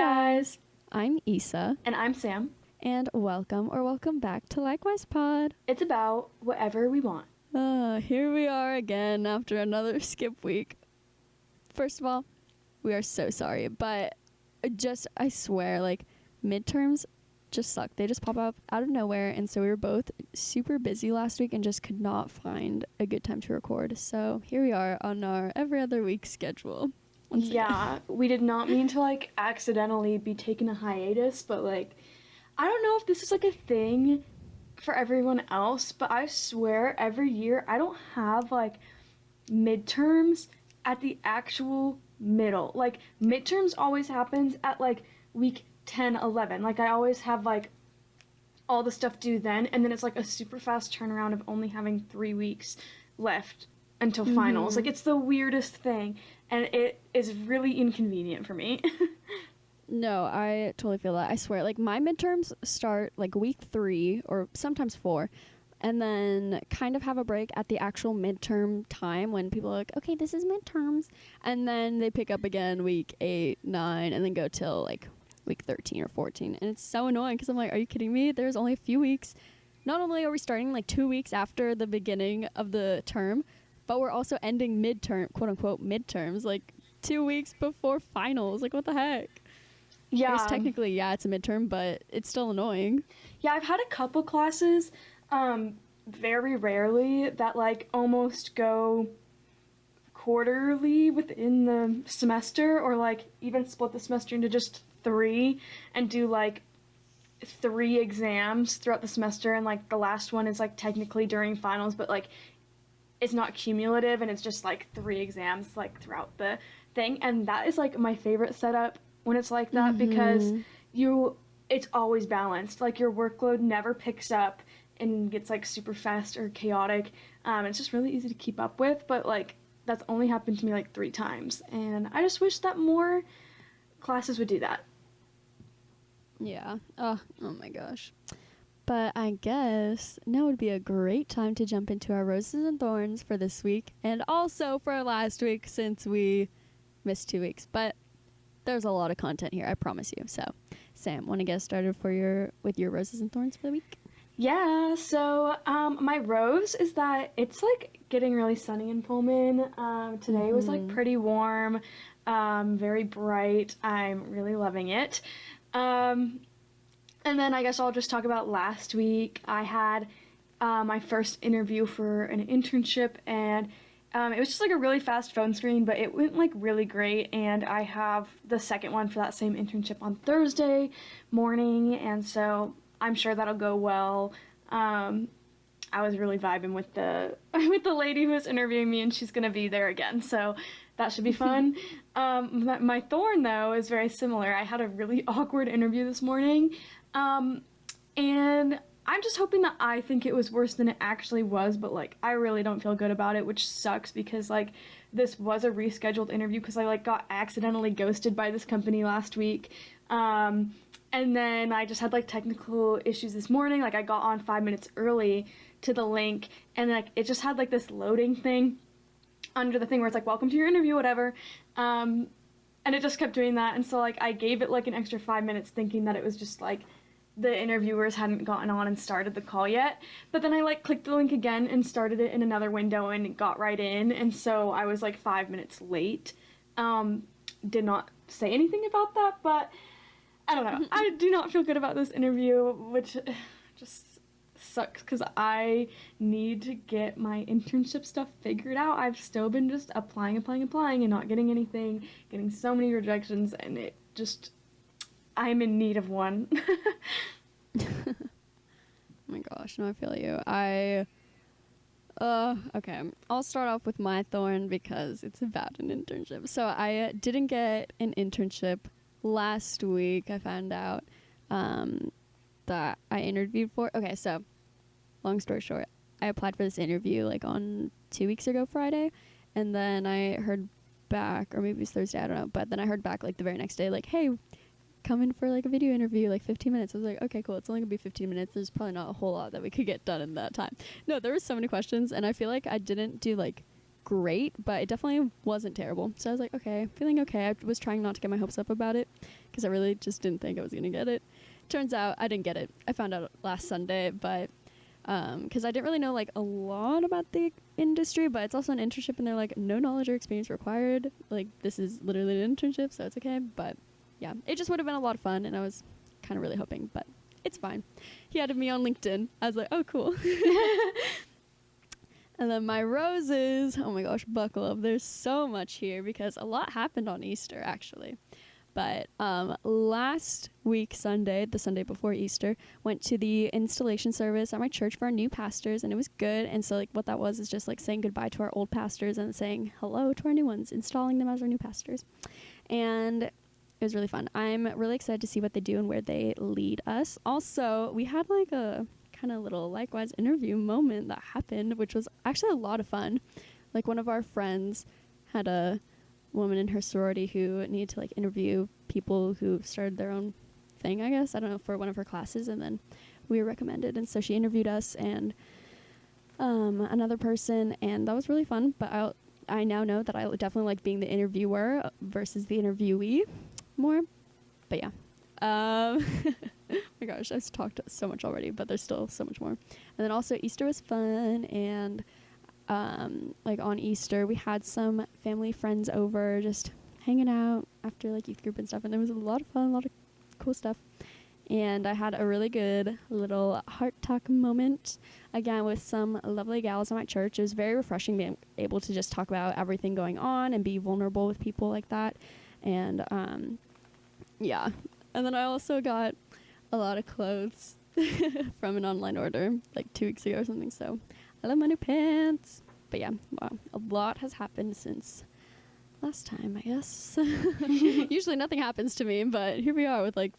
guys. I'm Issa. And I'm Sam. And welcome back to Likewise Pod. It's about whatever we want. Here we are again after another skip week. First of all, we are so sorry, but I swear, midterms just suck. They just pop up out of nowhere, and so we were both super busy last week and just could not find a good time to record. So here we are on our every other week schedule. Yeah, we did not mean to accidentally be taking a hiatus, but I don't know if this is a thing for everyone else, but I swear every year I don't have midterms at the actual middle. Midterms always happens at week 10, 11. I always have all the stuff due then, and then it's a super fast turnaround of only having 3 weeks left until finals. It's the weirdest thing, and it is really inconvenient for me. No, I totally feel that. I swear, my midterms start week 3 or sometimes 4, and then kind of have a break at the actual midterm time when people are okay, this is midterms, and then they pick up again week 8, 9, and then go till week 13 or 14, and it's so annoying because I'm are you kidding me? There's only a few weeks. Not only are we starting 2 weeks after the beginning of the term, but we're also ending midterm, quote unquote midterms, 2 weeks before finals. What the heck? Yeah. I guess technically, yeah, it's a midterm, but it's still annoying. Yeah, I've had a couple classes, very rarely, that almost go quarterly within the semester, or even split the semester into just 3 and do 3 exams throughout the semester, and the last one is technically during finals, but it's not cumulative, and it's just 3 exams throughout the thing. And that is my favorite setup when it's like that, because it's always balanced. Your workload never picks up and gets super fast or chaotic. It's just really easy to keep up with, but that's only happened to me 3 times, and I just wish that more classes would do that. Yeah. Oh my gosh. But I guess now would be a great time to jump into our roses and thorns for this week, and also for our last week since we missed 2 weeks. But there's a lot of content here, I promise you. So, Sam, want to get started with your roses and thorns for the week? Yeah, so my rose is that it's getting really sunny in Pullman. Today was pretty warm, very bright. I'm really loving it. And then I guess I'll just talk about last week. I had my first interview for an internship, and it was just a really fast phone screen, but it went really great. And I have the second one for that same internship on Thursday morning, and so I'm sure that'll go well. I was really vibing with the lady who was interviewing me, and she's gonna be there again, so that should be fun. My thorn, though, is very similar. I had a really awkward interview this morning, and I'm just hoping that I think it was worse than it actually was, but I really don't feel good about it, which sucks because this was a rescheduled interview because I got accidentally ghosted by this company last week. And then I just had technical issues this morning. I got on 5 minutes early to the link, and it just had this loading thing under the thing where it's welcome to your interview, whatever. And it just kept doing that, and so I gave it an extra 5 minutes thinking that it was just the interviewers hadn't gotten on and started the call yet. But then I clicked the link again and started it in another window and got right in, and so I was 5 minutes late. Did not say anything about that, but I don't know. I do not feel good about this interview, which just sucks because I need to get my internship stuff figured out. I've still been just applying and not getting anything, getting so many rejections, and it just, I'm in need of one. Oh my gosh, no, I feel you. Okay, I'll start off with my thorn because it's about an internship. So I didn't get an internship last week. I found out that I interviewed for. Okay, so long story short, I applied for this interview on 2 weeks ago Friday, and then I heard back, or maybe it was Thursday, I don't know, but then I heard back the very next day, hey, come in for a video interview, 15 minutes. I was okay, cool, it's only gonna be 15 minutes. There's probably not a whole lot that we could get done in that time. No, there were so many questions, and I feel I didn't do great, but it definitely wasn't terrible. So I was like, okay, feeling okay. I was trying not to get my hopes up about it because I really just didn't think I was going to get it. Turns out I didn't get it. I found out last Sunday, but because I didn't really know like a lot about the industry, but it's also an internship and they're like, no knowledge or experience required. Like, this is literally an internship, so it's okay. But yeah, it just would have been a lot of fun, and I was kind of really hoping, but it's fine. He added me on LinkedIn. I was like, oh, cool. And then my roses, oh my gosh, buckle up. There's so much here because a lot happened on Easter, actually. But last week, Sunday, the Sunday before Easter, went to the installation service at my church for our new pastors, and it was good. And so, like, what that was is just, like, saying goodbye to our old pastors and saying hello to our new ones, installing them as our new pastors. And it was really fun. I'm really excited to see what they do and where they lead us. Also, we had, like, a kind of little likewise interview moment that happened, which was actually a lot of fun. Like, one of our friends had a woman in her sorority who needed to like interview people who started their own thing, I guess, I don't know, for one of her classes, and then we were recommended, and so she interviewed us and another person, and that was really fun. But I now know that I definitely like being the interviewer versus the interviewee more. But yeah, oh my gosh, I've talked so much already, but there's still so much more. And then also Easter was fun, and like on Easter we had some family friends over just hanging out after like youth group and stuff, and it was a lot of fun, a lot of cool stuff. And I had a really good little heart talk moment again with some lovely gals at my church. It was very refreshing being able to just talk about everything going on and be vulnerable with people like that. And yeah, and then I also got a lot of clothes from an online order like 2 weeks ago or something, so I love my new pants. But yeah, wow, a lot has happened since last time, I guess. Usually nothing happens to me, but here we are with like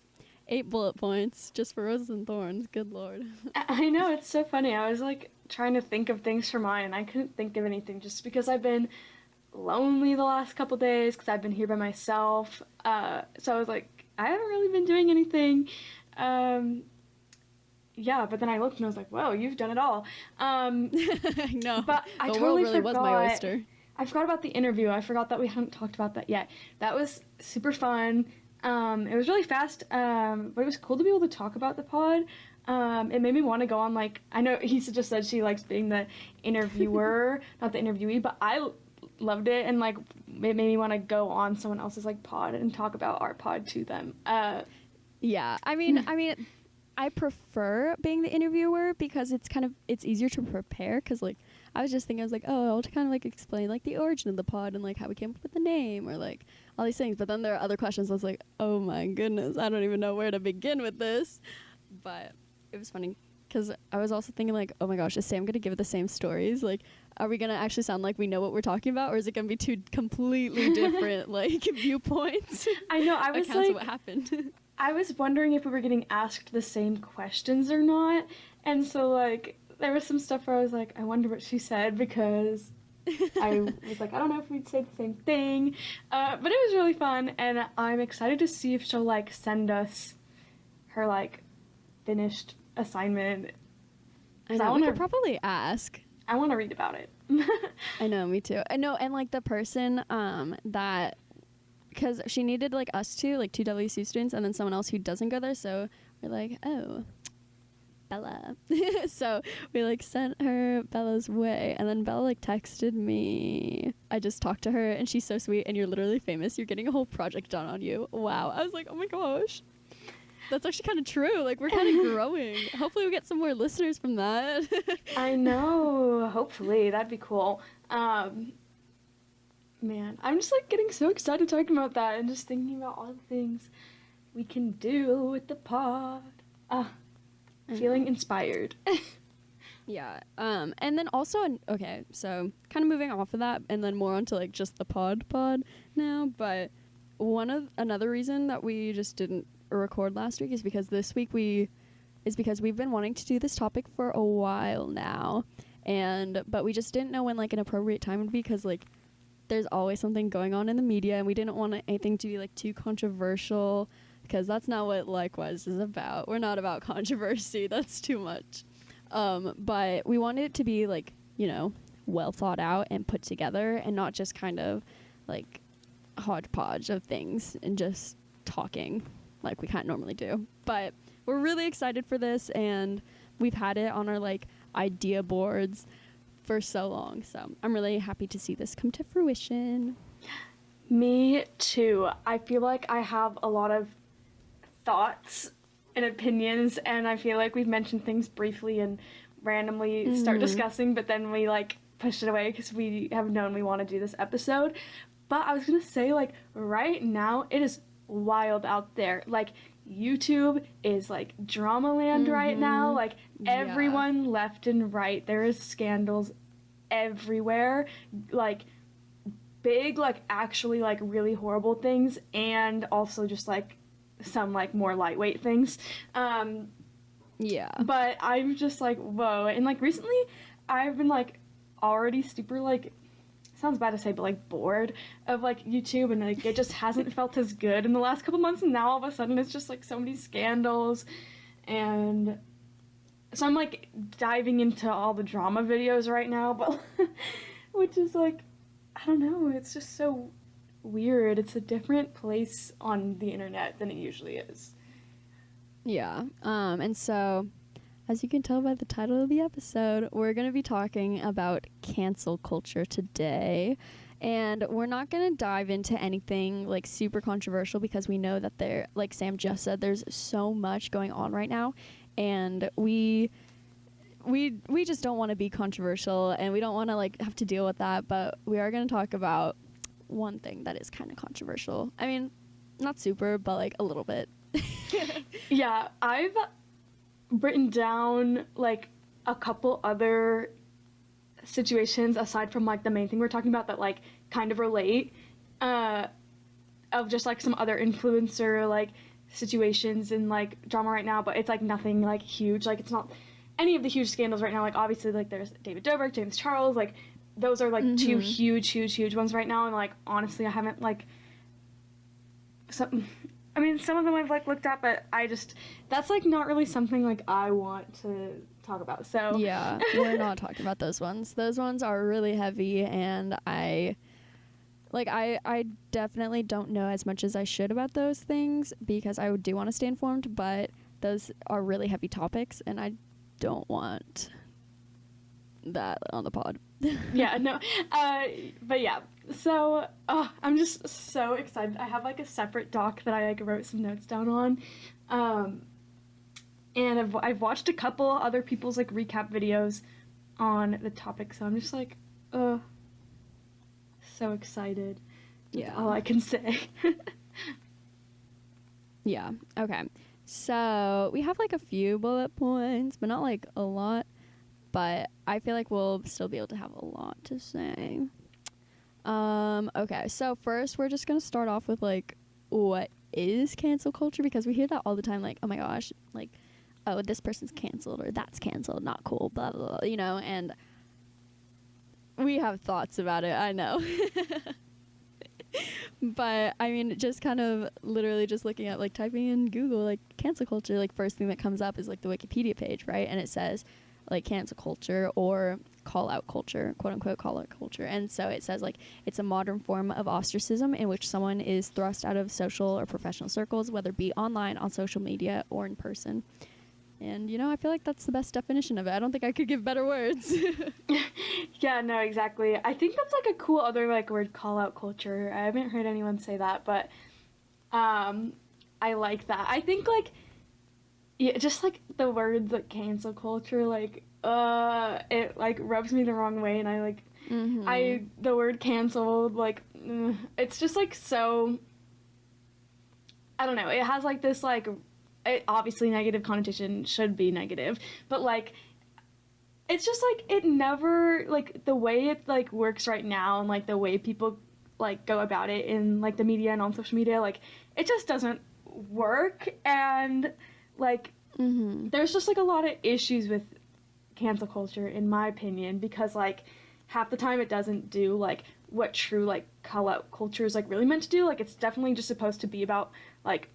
8 bullet points just for roses and thorns. Good Lord. I know, it's so funny. I was like trying to think of things for mine, and I couldn't think of anything just because I've been lonely the last couple days because I've been here by myself. So I was like, I haven't really been doing anything. Yeah, but then I looked and I was like, whoa, you've done it all. I know. But I the totally world really forgot. was my oyster. I forgot about the interview. I forgot that we hadn't talked about that yet. That was super fun. It was really fast, but it was cool to be able to talk about the pod. It made me want to go on, like, I know he just said she likes being the interviewer, not the interviewee, but I loved it, and, like, it made me want to go on someone else's, like, pod and talk about our pod to them. Yeah, I mean, I prefer being the interviewer because it's easier to prepare, because, like, I was just thinking, I was like, oh, I'll kind of, like, explain, like, the origin of the pod and, like, how we came up with the name, or, like, all these things. But then there are other questions. I was like, oh, my goodness, I don't even know where to begin with this. But it was funny because I was also thinking, like, oh, my gosh, is Sam going to give the same stories? Like, are we going to actually sound like we know what we're talking about, or is it going to be two completely different, like, viewpoints? I know, I was accounts like, of what happened. I was wondering if we were getting asked the same questions or not. And so, like, there was some stuff where I was like, I wonder what she said, because I was like, I don't know if we'd say the same thing. But it was really fun, and I'm excited to see if she'll, like, send us her, like, finished assignment. I know, we could probably ask. I want to read about it. I know, me too. I know, and, like, the person that, because she needed, like, us two, like, 2 WSU students, and then someone else who doesn't go there, so we're like, oh, Bella. So we, like, sent her Bella's way, and then Bella, like, texted me. I just talked to her, and she's so sweet, and you're literally famous. You're getting a whole project done on you. Wow. I was like, oh my gosh. That's actually kind of true. Like, we're kind of growing. Hopefully we get some more listeners from that. I know. Hopefully. That'd be cool. Man, I'm just, like, getting so excited talking about that and just thinking about all the things we can do with the pod. Feeling inspired. Yeah. And then also, okay, so kind of moving off of that and then more onto, like, just the pod now. But another reason that we just didn't record last week is because we've been wanting to do this topic for a while now, but we just didn't know when, like, an appropriate time would be, because, like, there's always something going on in the media, and we didn't want anything to be, like, too controversial, because that's not what Likewise is about. We're not about controversy. That's too much. But we wanted it to be, like, you know, well thought out and put together, and not just kind of like hodgepodge of things and just talking like we kind of normally do. But we're really excited for this, and we've had it on our like idea boards for so long, so I'm really happy to see this come to fruition. Me too. I feel like I have a lot of thoughts and opinions, and I feel like we've mentioned things briefly and randomly start discussing, but then we like pushed it away because we have known we want to do this episode. But I was gonna say, like, right now it is wild out there. Like, YouTube is like drama land right now. Like, everyone left and right, there is scandals everywhere. Like, big, like, actually like really horrible things, and also just like some like more lightweight things. But I'm just like, whoa. And like recently I've been like already super like, sounds bad to say, but like bored of like YouTube, and like it just hasn't felt as good in the last couple months, and now all of a sudden it's just like so many scandals. And so I'm like diving into all the drama videos right now, but which is like, I don't know, it's just so weird. It's a different place on the internet than it usually is. And so, as you can tell by the title of the episode, we're going to be talking about cancel culture today. And we're not going to dive into anything like super controversial, because we know that there, like Sam just said, there's so much going on right now, and we just don't want to be controversial, and we don't want to like have to deal with that. But we are going to talk about one thing that is kind of controversial. I mean, not super, but like a little bit. Yeah, I've written down like a couple other situations aside from like the main thing we're talking about that like kind of relate, of just like some other influencer like situations and like drama right now, but it's like nothing like huge. Like, it's not any of the huge scandals right now. Like, obviously, like there's David Dobrik, James Charles, like those are like two huge ones right now. And like, honestly, I haven't like some of them I've like looked at, but that's like not really something like I want to talk about. So yeah, we're not talking about those ones. Those ones are really heavy, and I definitely don't know as much as I should about those things, because I do want to stay informed, but those are really heavy topics, and I don't want that on the pod. Yeah, no. But yeah, so I'm just so excited. I have like a separate doc that I like wrote some notes down on, and I've watched a couple other people's like recap videos on the topic, so I'm just like, so excited. That's all I can say. Yeah. Okay. So we have like a few bullet points, but not like a lot. But I feel like we'll still be able to have a lot to say. Okay, so first we're just gonna start off with like, what is cancel culture? Because we hear that all the time, like, oh my gosh, like, oh, this person's canceled, or that's canceled, not cool, blah blah blah, you know. And we have thoughts about it, I know. But I mean, just kind of literally just looking at like typing in Google like cancel culture, like first thing that comes up is like the Wikipedia page, right? And it says like cancel culture, or call out culture, quote unquote call out culture. And so it says like it's a modern form of ostracism in which someone is thrust out of social or professional circles, whether it be online, on social media, or in person. And, you know, I feel like that's the best definition of it. I don't think I could give better words. Yeah, no, exactly. I think that's like a cool other like word, call out culture. I haven't heard anyone say that, but I like that. I think like, yeah, just like the words like cancel culture, like it like rubs me the wrong way, and I like the word canceled, like it's just like so, I don't know, it has like this like, it, obviously negative connotation, should be negative, but like it's just like it never, like the way it like works right now, and like the way people like go about it in like the media and on social media, like it just doesn't work. And like there's just like a lot of issues with cancel culture in my opinion, because like half the time it doesn't do like what true like call out culture is like really meant to do. Like, it's definitely just supposed to be about like,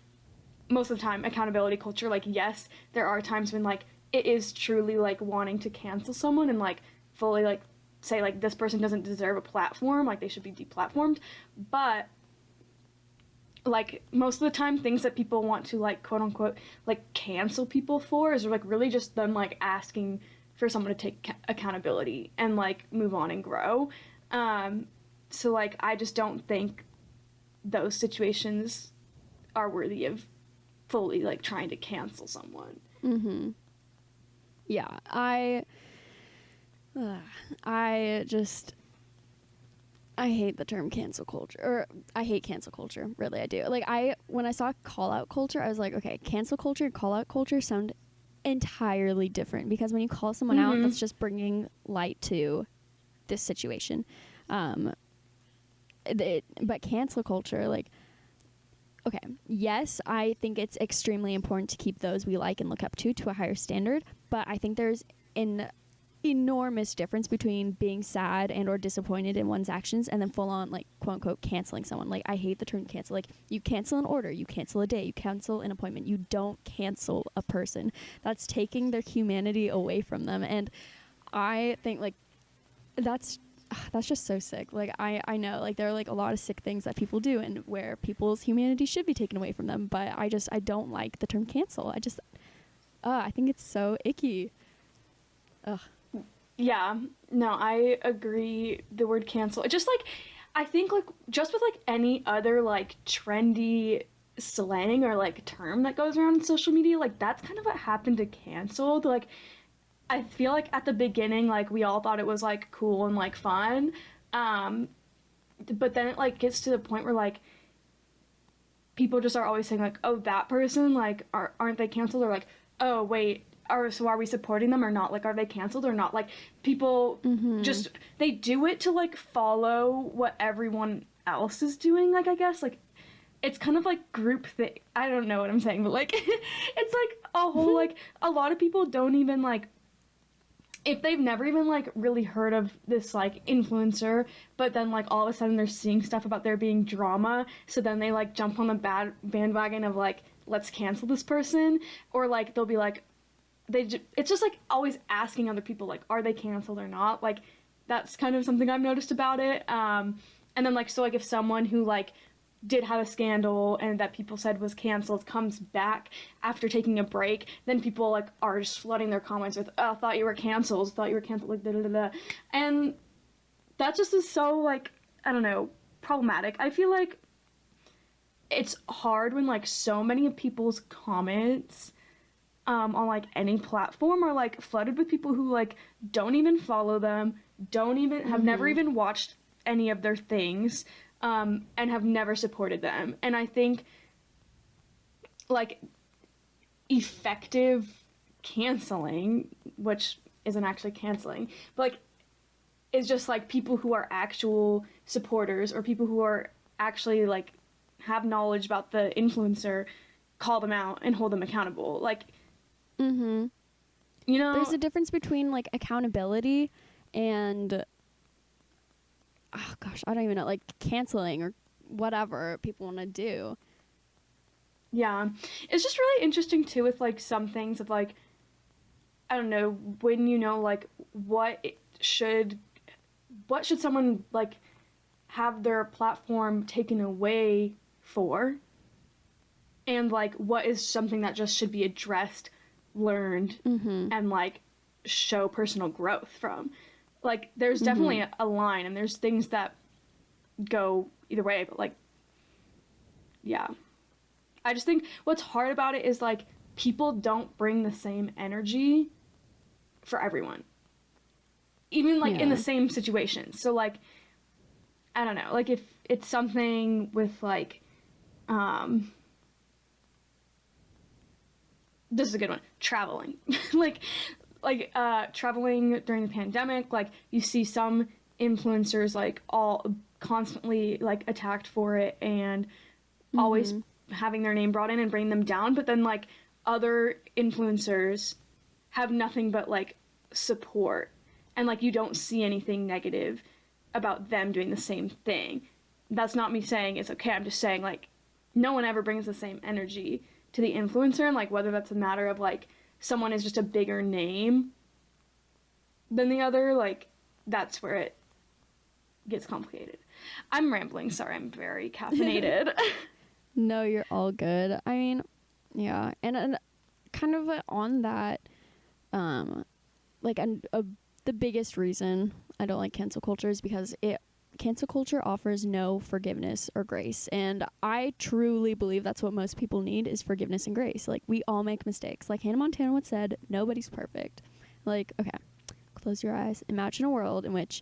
most of the time, accountability culture. Like, yes, there are times when like it is truly like wanting to cancel someone and like fully like say like this person doesn't deserve a platform, like they should be deplatformed, but like most of the time things that people want to like quote unquote like cancel people for is like really just them like asking for someone to take accountability and like move on and grow. So like I just don't think those situations are worthy of fully like trying to cancel someone. Yeah, I just I hate the term cancel culture, or I hate cancel culture. Really, I do. Like when I saw call out culture, I was like, okay, cancel culture and call out culture sound entirely different, because when you call someone out, that's just bringing light to this situation. But cancel culture, like, okay, yes, I think it's extremely important to keep those we like and look up to a higher standard, but I think there's an enormous difference between being sad and or disappointed in one's actions and then full on like quote unquote canceling someone. Like I hate the term cancel. Like you cancel an order, you cancel a day, you cancel an appointment. You don't cancel a person. That's taking their humanity away from them. And I think like that's just so sick. Like I know like there are like a lot of sick things that people do and where people's humanity should be taken away from them, but I don't like the term cancel. I think it's so icky. Ugh. Yeah, no, I agree. The word cancel, it just like, I think like just with like any other like trendy slang or like term that goes around in social media, like that's kind of what happened to canceled. Like I feel like at the beginning, like we all thought it was like cool and like fun, but then it like gets to the point where like people just are always saying like, oh, that person, like aren't they canceled, or like, oh wait, are we supporting them or not? Like, are they canceled or not? Like, people just, they do it to, like, follow what everyone else is doing, like, I guess. Like, it's kind of, like, group thing. I don't know what I'm saying, but, like, it's, like, a whole, like, a lot of people don't even, like, if they've never even, like, really heard of this, like, influencer, but then, like, all of a sudden they're seeing stuff about there being drama, so then they, like, jump on the bandwagon of, like, let's cancel this person, or, like, they'll be, like, it's just like always asking other people like, are they canceled or not? Like that's kind of something I've noticed about it. And then like, so like if someone who like did have a scandal and that people said was canceled comes back after taking a break, then people like are just flooding their comments with, oh, thought you were canceled, like da da da da. And that just is so like, I don't know, problematic. I feel like it's hard when like so many of people's comments on like any platform are like flooded with people who like don't even follow them, don't even have never even watched any of their things, and have never supported them. And I think like effective canceling, which isn't actually canceling, but like is just like people who are actual supporters or people who are actually like have knowledge about the influencer, call them out and hold them accountable. Like you know, there's a difference between like accountability and oh gosh, I don't even know, like canceling or whatever people want to do. Yeah, it's just really interesting too with like some things of like, I don't know, when you know like what should someone like have their platform taken away for, and like what is something that just should be addressed, learned, and like show personal growth from. Like there's definitely a line, and there's things that go either way, but like yeah, I just think what's hard about it is like people don't bring the same energy for everyone, even like in the same situation. So like I don't know, like if it's something with like this is a good one, traveling. like traveling during the pandemic, like you see some influencers like all constantly like attacked for it and always having their name brought in and bring them down, but then like other influencers have nothing but like support, and like you don't see anything negative about them doing the same thing. That's not me saying it's okay, I'm just saying like no one ever brings the same energy to the influencer, and like whether that's a matter of like someone is just a bigger name than the other, like that's where it gets complicated. I'm rambling. Sorry, I'm very caffeinated. No, you're all good. I mean, yeah, and kind of on that, like the biggest reason I don't like cancel culture is because cancel culture offers no forgiveness or grace, and I truly believe that's what most people need is forgiveness and grace. Like, we all make mistakes. Like Hannah Montana once said, nobody's perfect. Like, okay, close your eyes. Imagine a world in which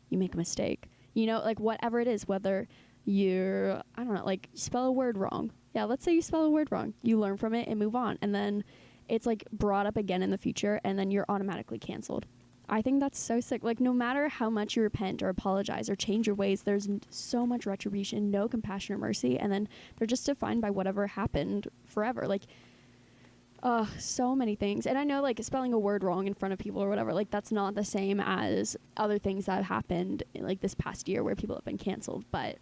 you make a mistake. You know, like whatever it is, whether you're, I don't know, like you spell a word wrong. Yeah, let's say you spell a word wrong. You learn from it and move on. And then it's like brought up again in the future and then you're automatically canceled. I think that's so sick. Like, no matter how much you repent or apologize or change your ways, there's so much retribution, no compassion or mercy. And then they're just defined by whatever happened forever. Like, so many things. And I know, like, spelling a word wrong in front of people or whatever, like, that's not the same as other things that have happened, like, this past year where people have been canceled. But,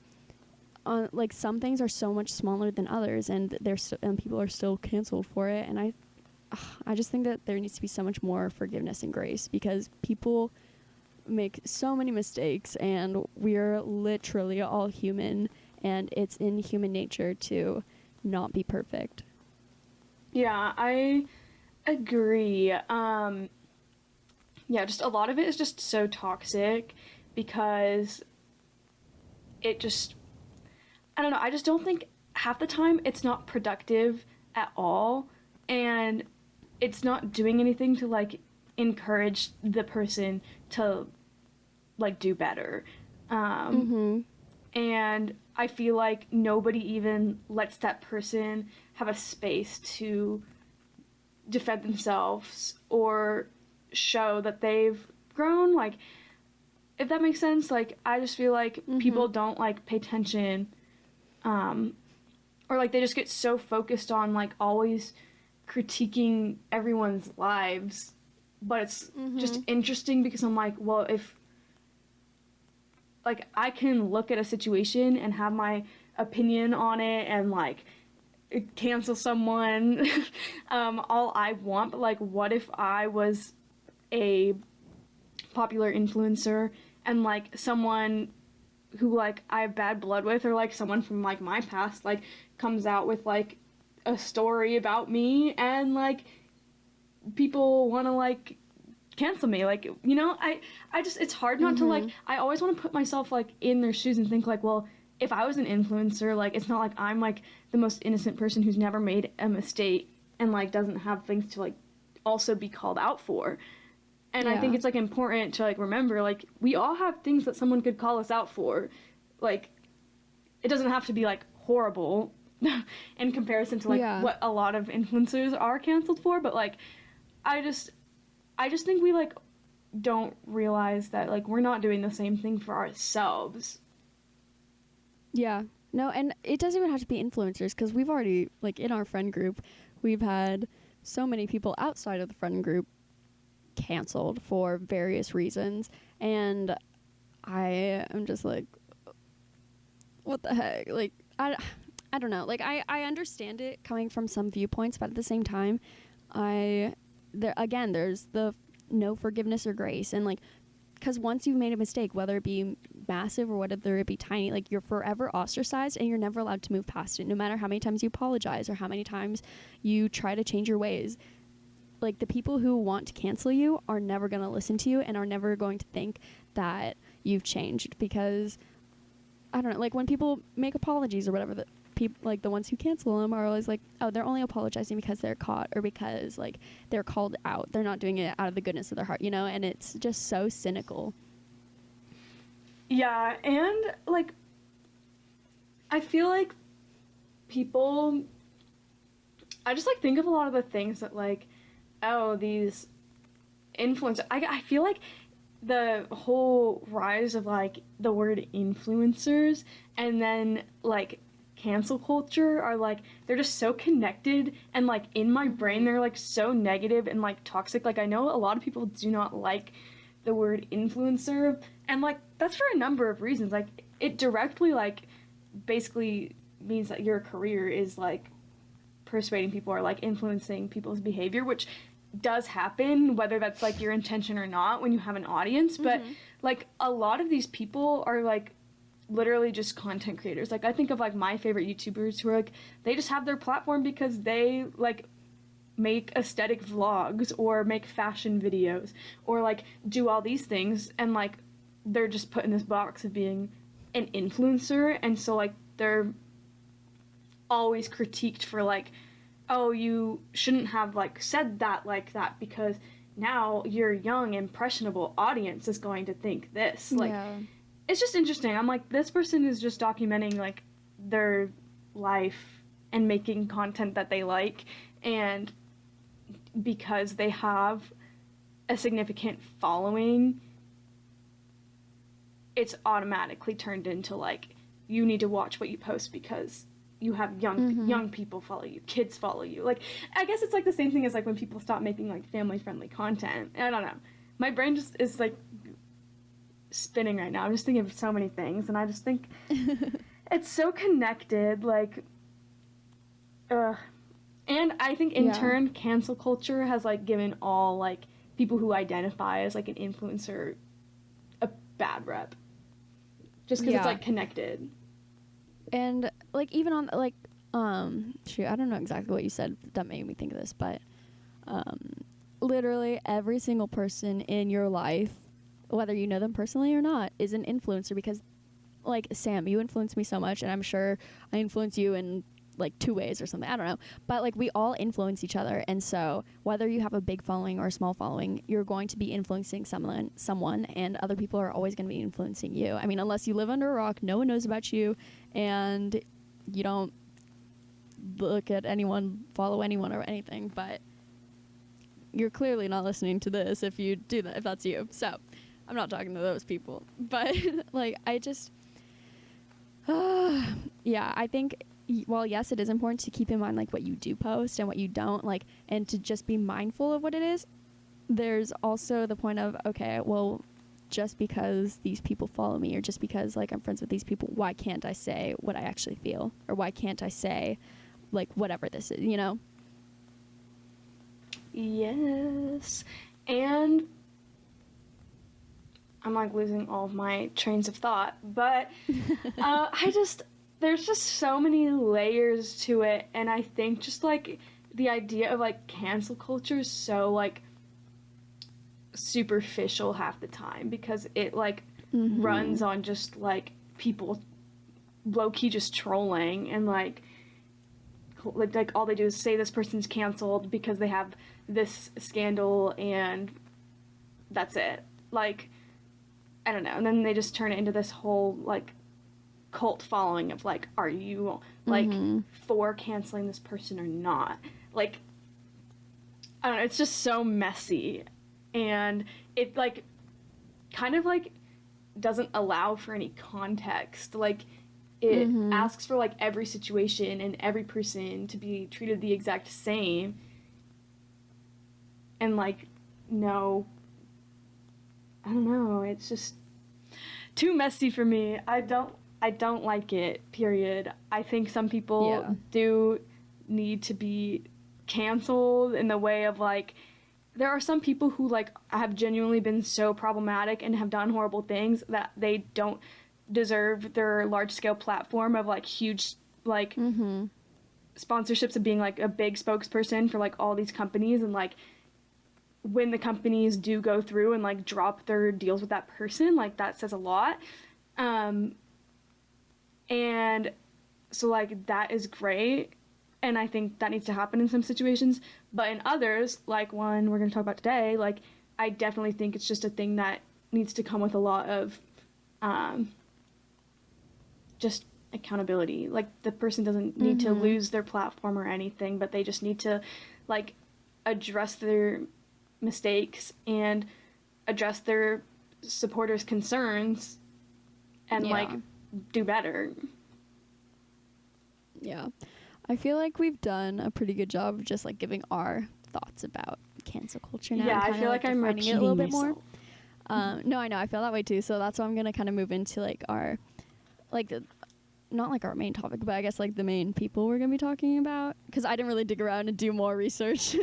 like, some things are so much smaller than others, and and people are still canceled for it. And I just think that there needs to be so much more forgiveness and grace because people make so many mistakes, and we're literally all human, and it's in human nature to not be perfect. Yeah, I agree. Yeah, just a lot of it is just so toxic because it just, I don't know, I just don't think half the time it's not productive at all, and it's not doing anything to, like, encourage the person to, like, do better. And I feel like nobody even lets that person have a space to defend themselves or show that they've grown. Like, if that makes sense, like, I just feel like people don't, like, pay attention, or, like, they just get so focused on, like, always critiquing everyone's lives. But it's just interesting because I'm like, well, if, like, I can look at a situation and have my opinion on it and, like, cancel someone all I want, but, like, what if I was a popular influencer and, like, someone who, like, I have bad blood with, or, like, someone from, like, my past, like, comes out with, like, a story about me and, like, people want to, like, cancel me, like, you know, I just, it's hard not to, like, I always want to put myself, like, in their shoes and think, like, well, if I was an influencer, like, it's not like I'm, like, the most innocent person who's never made a mistake and, like, doesn't have things to, like, also be called out for. And I think it's, like, important to, like, remember, like, we all have things that someone could call us out for. Like, it doesn't have to be, like, horrible in comparison to, like, what a lot of influencers are canceled for, but, like, I just think we, like, don't realize that, like, we're not doing the same thing for ourselves. Yeah. No, and it doesn't even have to be influencers because we've already, like, in our friend group, we've had so many people outside of the friend group canceled for various reasons. And I am just like, what the heck? Like, I don't know. Like, I understand it coming from some viewpoints, but at the same time, there's the no forgiveness or grace. And, like, because once you've made a mistake, whether it be massive or whether it be tiny, like, you're forever ostracized and you're never allowed to move past it, no matter how many times you apologize or how many times you try to change your ways. Like, the people who want to cancel you are never going to listen to you and are never going to think that you've changed because, I don't know, like, when people make apologies or whatever, the people, like, the ones who cancel them are always like, oh, they're only apologizing because they're caught or because, like, they're called out. They're not doing it out of the goodness of their heart, you know? And it's just so cynical. Yeah, and, like, I feel like people, I just, like, think of a lot of the things that, like, oh, these influencers, I feel like the whole rise of, like, the word influencers and then, like, cancel culture are, like, they're just so connected, and, like, in my brain they're, like, so negative and, like, toxic. Like, I know a lot of people do not like the word influencer, and, like, that's for a number of reasons. Like, it directly, like, basically means that your career is, like, persuading people or, like, influencing people's behavior, which does happen, whether that's like your intention or not when you have an audience. But like a lot of these people are like literally just content creators. Like I think of like my favorite YouTubers who are like, they just have their platform because they like make aesthetic vlogs or make fashion videos or like do all these things, and like they're just put in this box of being an influencer, and so like they're always critiqued for like, oh, you shouldn't have like said that like that because now your young impressionable audience is going to think this. Like it's just interesting. I'm like, this person is just documenting like their life and making content that they like, and because they have a significant following, it's automatically turned into like, you need to watch what you post because you have young people follow you, kids follow you. Like, I guess it's like the same thing as like when people stop making like family friendly content. I don't know. My brain just is like spinning right now. I'm just thinking of so many things, and I just think it's so connected. Like, and I think in turn, cancel culture has like given all like people who identify as like an influencer a bad rep, just because it's like connected. And like even on like shoot, I don't know exactly what you said that made me think of this, but literally every single person in your life, whether you know them personally or not, is an influencer, because like Sam, you influence me so much, and I'm sure I influence you in like 2 ways or something. I don't know, but like we all influence each other, and so whether you have a big following or a small following, you're going to be influencing someone, and other people are always going to be influencing you. I mean, unless you live under a rock, no one knows about you, and you don't look at anyone, follow anyone or anything, but you're clearly not listening to this if you do that, if that's you. So I'm not talking to those people, but like I just I think, well, yes, it is important to keep in mind like what you do post and what you don't, like, and to just be mindful of what it is. There's also the point of, okay, well, just because these people follow me, or just because like I'm friends with these people, why can't I say what I actually feel, or why can't I say like whatever this is, you know? Yes. And I'm like losing all of my trains of thought, but there's just so many layers to it, and I think just like the idea of like cancel culture is so like superficial half the time, because it like runs on just like people low-key just trolling, and like all they do is say this person's canceled because they have this scandal, and that's it. Like, I don't know, and then they just turn it into this whole like cult following of like, are you like for canceling this person or not? Like, I don't know, it's just so messy, and it like kind of like doesn't allow for any context. Like, it asks for like every situation and every person to be treated the exact same, and like, no, I don't know, it's just too messy for me. I don't like it, period. I think some people do need to be canceled in the way of like, there are some people who like have genuinely been so problematic and have done horrible things that they don't deserve their large scale platform of like huge like sponsorships of being like a big spokesperson for like all these companies, and like when the companies do go through and like drop their deals with that person, like that says a lot. And so like that is great, and I think that needs to happen in some situations, but in others, like one we're going to talk about today, like I definitely think it's just a thing that needs to come with a lot of just accountability. Like, the person doesn't need to lose their platform or anything, but they just need to like address their mistakes and address their supporters' concerns and like do better. Yeah. I feel like we've done a pretty good job of just like giving our thoughts about cancel culture now. Yeah, I feel like I'm repeating it a little bit more. No, I know. I feel that way too. So that's why I'm going to kind of move into like our, like not like our main topic, but I guess like the main people we're gonna be talking about, because I didn't really dig around and do more research.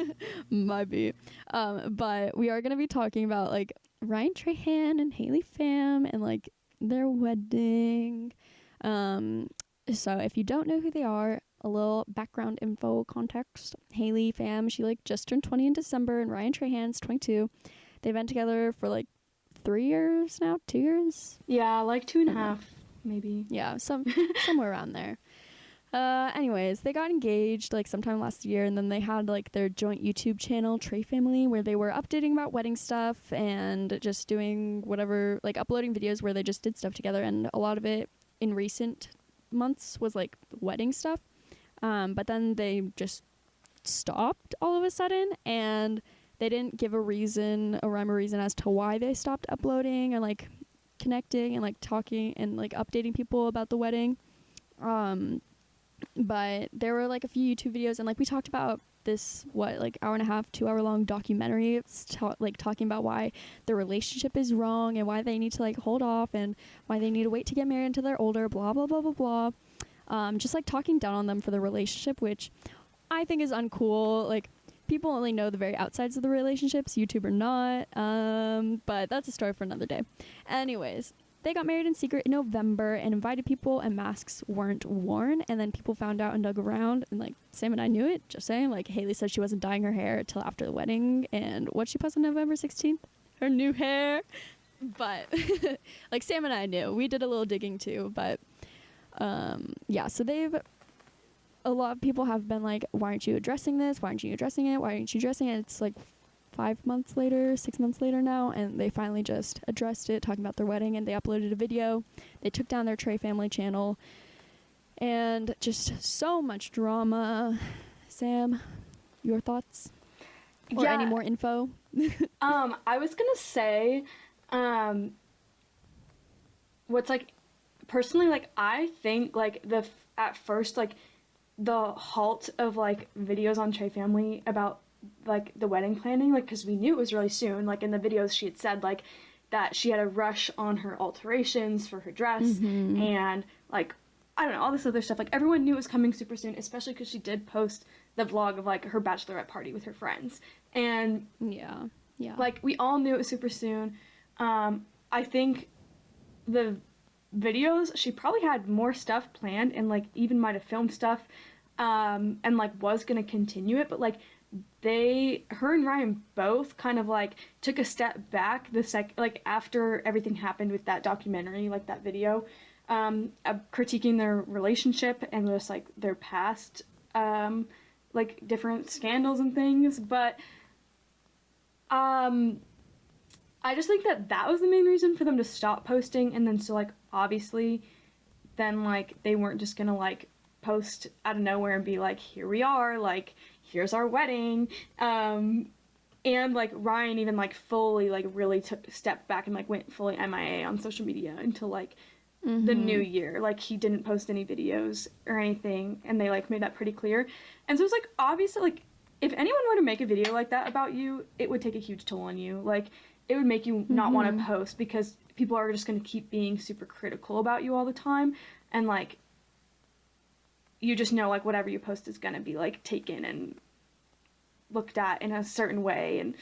Might be. But we are gonna be talking about like Ryan Trahan and Haley Pham and like their wedding. So if you don't know who they are, a little background info context. Haley Pham, she like just turned 20 in December, and Ryan Trahan's 22. They've been together for like 3 years now, 2 years. Yeah, like 2.5, maybe. Yeah, somewhere around there. Anyways, they got engaged like sometime last year, and then they had like their joint YouTube channel, Trey Family, where they were updating about wedding stuff and just doing whatever, like uploading videos where they just did stuff together. And a lot of it in recent months was like wedding stuff. But then they just stopped all of a sudden, and they didn't give a rhyme or reason as to why they stopped uploading and like connecting and like talking and like updating people about the wedding. But there were like a few YouTube videos, and like we talked about this like hour and a half, 2 hour long documentary. It's talking about why the relationship is wrong and why they need to like hold off and why they need to wait to get married until they're older, blah blah blah blah blah. Just like talking down on them for the relationship, which I think is uncool. Like, people only know the very outsides of the relationships, YouTube or not. But that's a story for another day. Anyways, they got married in secret in November and invited people, and masks weren't worn. And then people found out and dug around, and like Sam and I knew it. Just saying, like Haley said she wasn't dyeing her hair till after the wedding, and what she posted on November 16th, her new hair. But like Sam and I knew. We did a little digging too, but yeah. So a lot of people have been like, why aren't you addressing this? Why aren't you addressing it? Why aren't you addressing it? It's like 5 months later, 6 months later now, and they finally just addressed it, talking about their wedding, and they uploaded a video. They took down their Trey Family channel, and just so much drama. Sam, your thoughts? Or any more info? I was gonna say, what's like, personally, like, I think like at first, like, the halt of like videos on Trey Family about like the wedding planning, like, because we knew it was really soon. Like in the videos she had said like that she had a rush on her alterations for her dress, and like, I don't know, all this other stuff. Like, everyone knew it was coming super soon, especially because she did post the vlog of like her bachelorette party with her friends, and yeah like we all knew it was super soon. I think the videos, she probably had more stuff planned, and like even might have filmed stuff, and like was gonna continue it, but like her and Ryan both kind of like took a step back like after everything happened with that documentary, like that video, critiquing their relationship and just like their past, like different scandals and things. But I just think that was the main reason for them to stop posting. And then so like obviously then like they weren't just gonna like post out of nowhere and be like, here we are, like here's our wedding. And like Ryan even like fully like really took a step back and like went fully MIA on social media until like the new year. Like he didn't post any videos or anything, and they like made that pretty clear. And so it's like, obviously, like if anyone were to make a video like that about you, it would take a huge toll on you. Like it would make you not want to post, because people are just going to keep being super critical about you all the time, and like you just know like whatever you post is going to be like taken and looked at in a certain way. And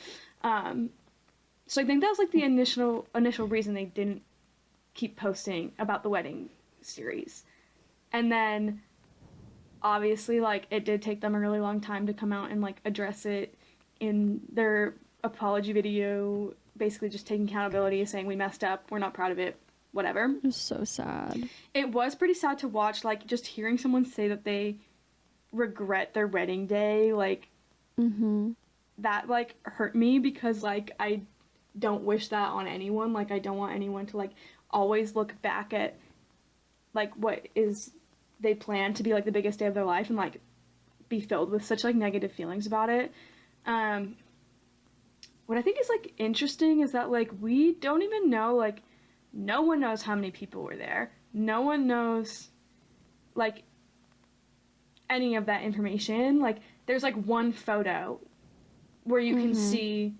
so I think that was like the initial reason they didn't keep posting about the wedding series. And then obviously like it did take them a really long time to come out and like address it in their apology video, basically just taking accountability, saying we messed up, we're not proud of it, whatever. It was so sad. It was pretty sad to watch, like just hearing someone say that they regret their wedding day, like that like hurt me, because like I don't wish that on anyone. Like I don't want anyone to like always look back at like what is they plan to be like the biggest day of their life and like be filled with such like negative feelings about it. What I think is like interesting is that like we don't even know, like no one knows how many people were there. No one knows like any of that information. Like there's like one photo where you can see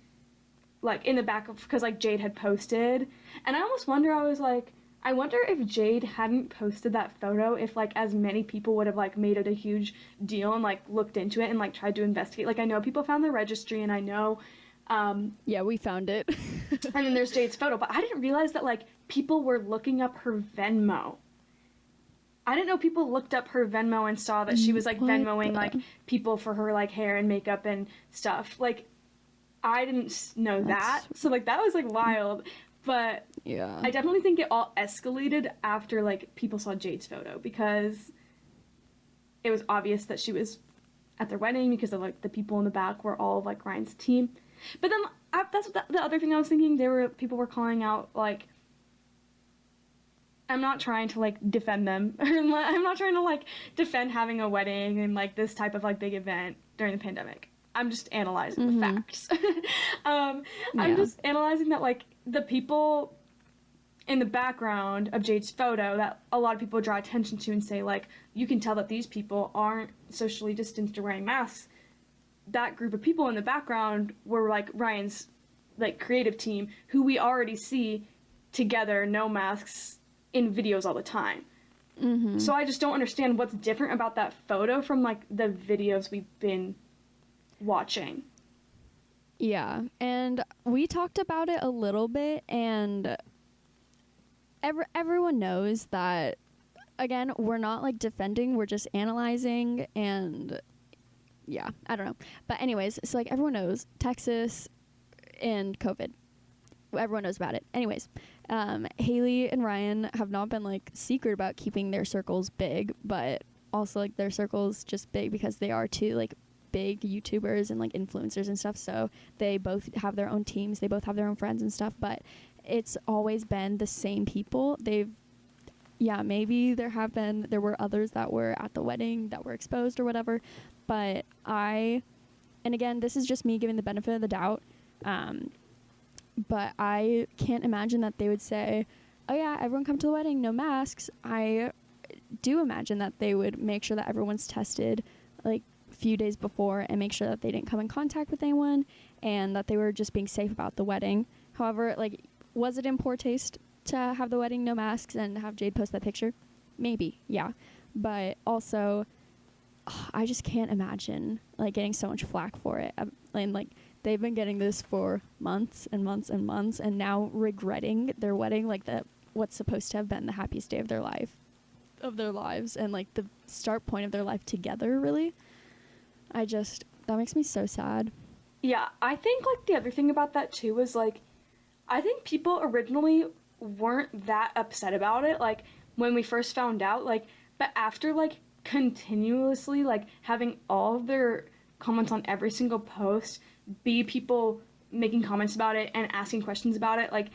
like in the back of, because like Jade had posted, and I almost wonder, I was like, I wonder if Jade hadn't posted that photo, if like as many people would have like made it a huge deal and like looked into it and like tried to investigate. Like I know people found the registry and I know Yeah, we found it. and then there's Jade's photo, but I didn't realize that like people were looking up her Venmo. I didn't know people looked up her Venmo and saw that she was like What Venmoing the- like people for her like hair and makeup and stuff. Like I didn't know that. So like that was like wild. But Yeah. I definitely think it all escalated after like people saw Jade's photo because it was obvious that she was at their wedding because of like the people in the back were all of like Ryan's team. But then that's the other thing I was thinking. People were calling out like, I'm not trying to like defend them. I'm not trying to like defend having a wedding and like this type of like big event during the pandemic. I'm just analyzing the facts. I'm Yeah. just analyzing that like the people in the background of Jade's photo that a lot of people draw attention to and say like you can tell that these people aren't socially distanced or wearing masks. That group of people in the background were like Ryan's like creative team who we already see together, no masks, in videos all the time. So I just don't understand what's different about that photo from like the videos we've been watching. Yeah, and we talked about it a little bit, and everyone knows that, again, we're not like defending, we're just analyzing, and yeah, I don't know. But anyways, so like everyone knows Texas and COVID. Everyone knows about it. Anyways, Haley and Ryan have not been like secret about keeping their circles big, but also like their circles just big because they are two like big YouTubers and like influencers and stuff. So they both have their own teams, they both have their own friends and stuff, but it's always been the same people. Maybe there were others that were at the wedding that were exposed or whatever, but and again, this is just me giving the benefit of the doubt, but I can't imagine that they would say, oh yeah, everyone come to the wedding, no masks. I do imagine that they would make sure that everyone's tested like a few days before and make sure that they didn't come in contact with anyone and that they were just being safe about the wedding. However, like, was it in poor taste to have the wedding no masks and have Jade post that picture? Maybe, yeah. But also, I just can't imagine like getting so much flack for it. And like they've been getting this for months and months and months, and now regretting their wedding, like what's supposed to have been the happiest day of their lives, and like the start point of their life together. Really, that makes me so sad. Yeah, I think like the other thing about that too was like I think people originally weren't that upset about it like when we first found out, like, but after like continuously like having all of their comments on every single post be people making comments about it and asking questions about it, like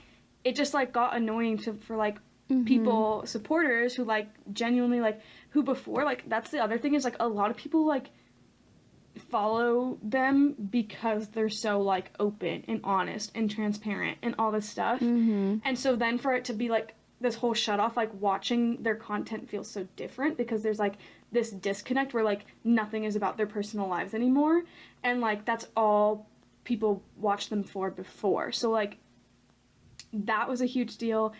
it just like got annoying for like people, supporters who like genuinely like who before, like that's the other thing is like a lot of people like follow them because they're so like open and honest and transparent and all this stuff. And so then for it to be like this whole shut off, like watching their content feels so different because there's like this disconnect where like nothing is about their personal lives anymore, and like that's all people watched them for before. So like that was a huge deal.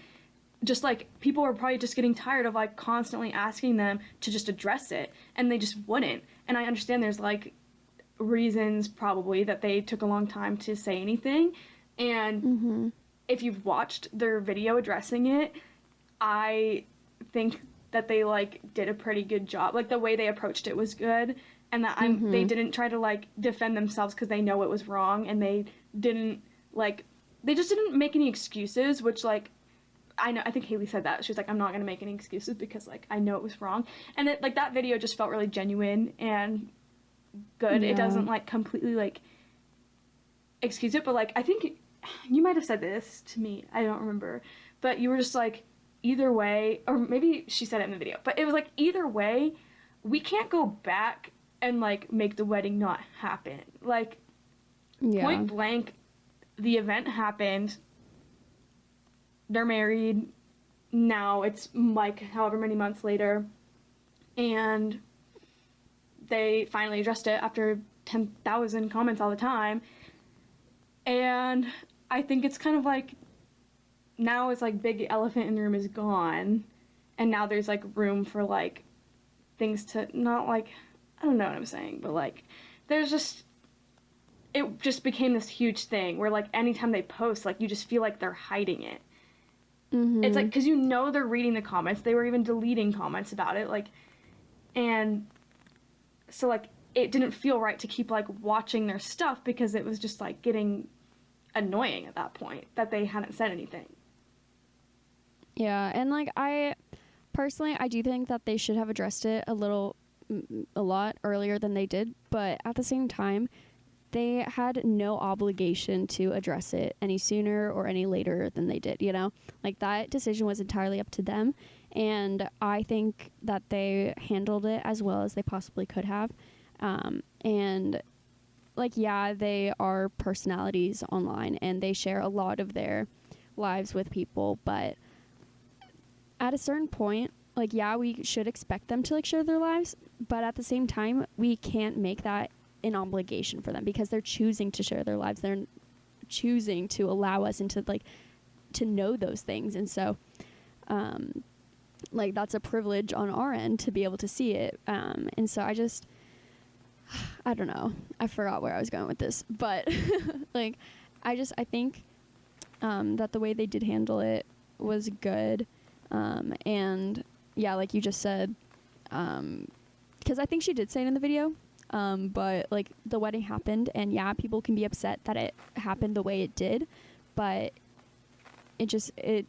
Just like people were probably just getting tired of like constantly asking them to just address it, and they just wouldn't. And I understand there's like reasons probably that they took a long time to say anything, and if you've watched their video addressing it, I think that they like did a pretty good job. Like the way they approached it was good, and that they didn't try to like defend themselves because they know it was wrong, and they just didn't make any excuses, which like I think Haley said that. She was like, I'm not going to make any excuses because like I know it was wrong. And it like that video just felt really genuine and good. Yeah. It doesn't like completely like excuse it, but like I think you might have said this to me, I don't remember, but you were just like, either way, or maybe she said it in the video, but it was like, either way, we can't go back and like make the wedding not happen. Like point blank, the event happened, they're married, now it's like however many months later, and they finally addressed it after 10,000 comments all the time. And I think it's kind of like now it's like big elephant in the room is gone, and now there's like room for like things to not like, I don't know what I'm saying, but like there's just, it just became this huge thing where like anytime they post, like you just feel like they're hiding it. It's like, because you know they're reading the comments, they were even deleting comments about it, like, and so like it didn't feel right to keep like watching their stuff because it was just like getting annoying at that point that they hadn't said anything. Yeah, and like I personally, I do think that they should have addressed it a lot earlier than they did, but at the same time, they had no obligation to address it any sooner or any later than they did, you know? Like that decision was entirely up to them, and I think that they handled it as well as they possibly could have. And like, yeah, they are personalities online and they share a lot of their lives with people, but at a certain point, like, yeah, we should expect them to like share their lives, but at the same time, we can't make that an obligation for them because they're choosing to share their lives. They're choosing to allow us into like to know those things, and so like that's a privilege on our end to be able to see it. And so I don't know, I forgot where I was going with this, but like I think that the way they did handle it was good. And yeah, like you just said, because I think she did say it in the video, but like the wedding happened, and yeah, people can be upset that it happened the way it did, but it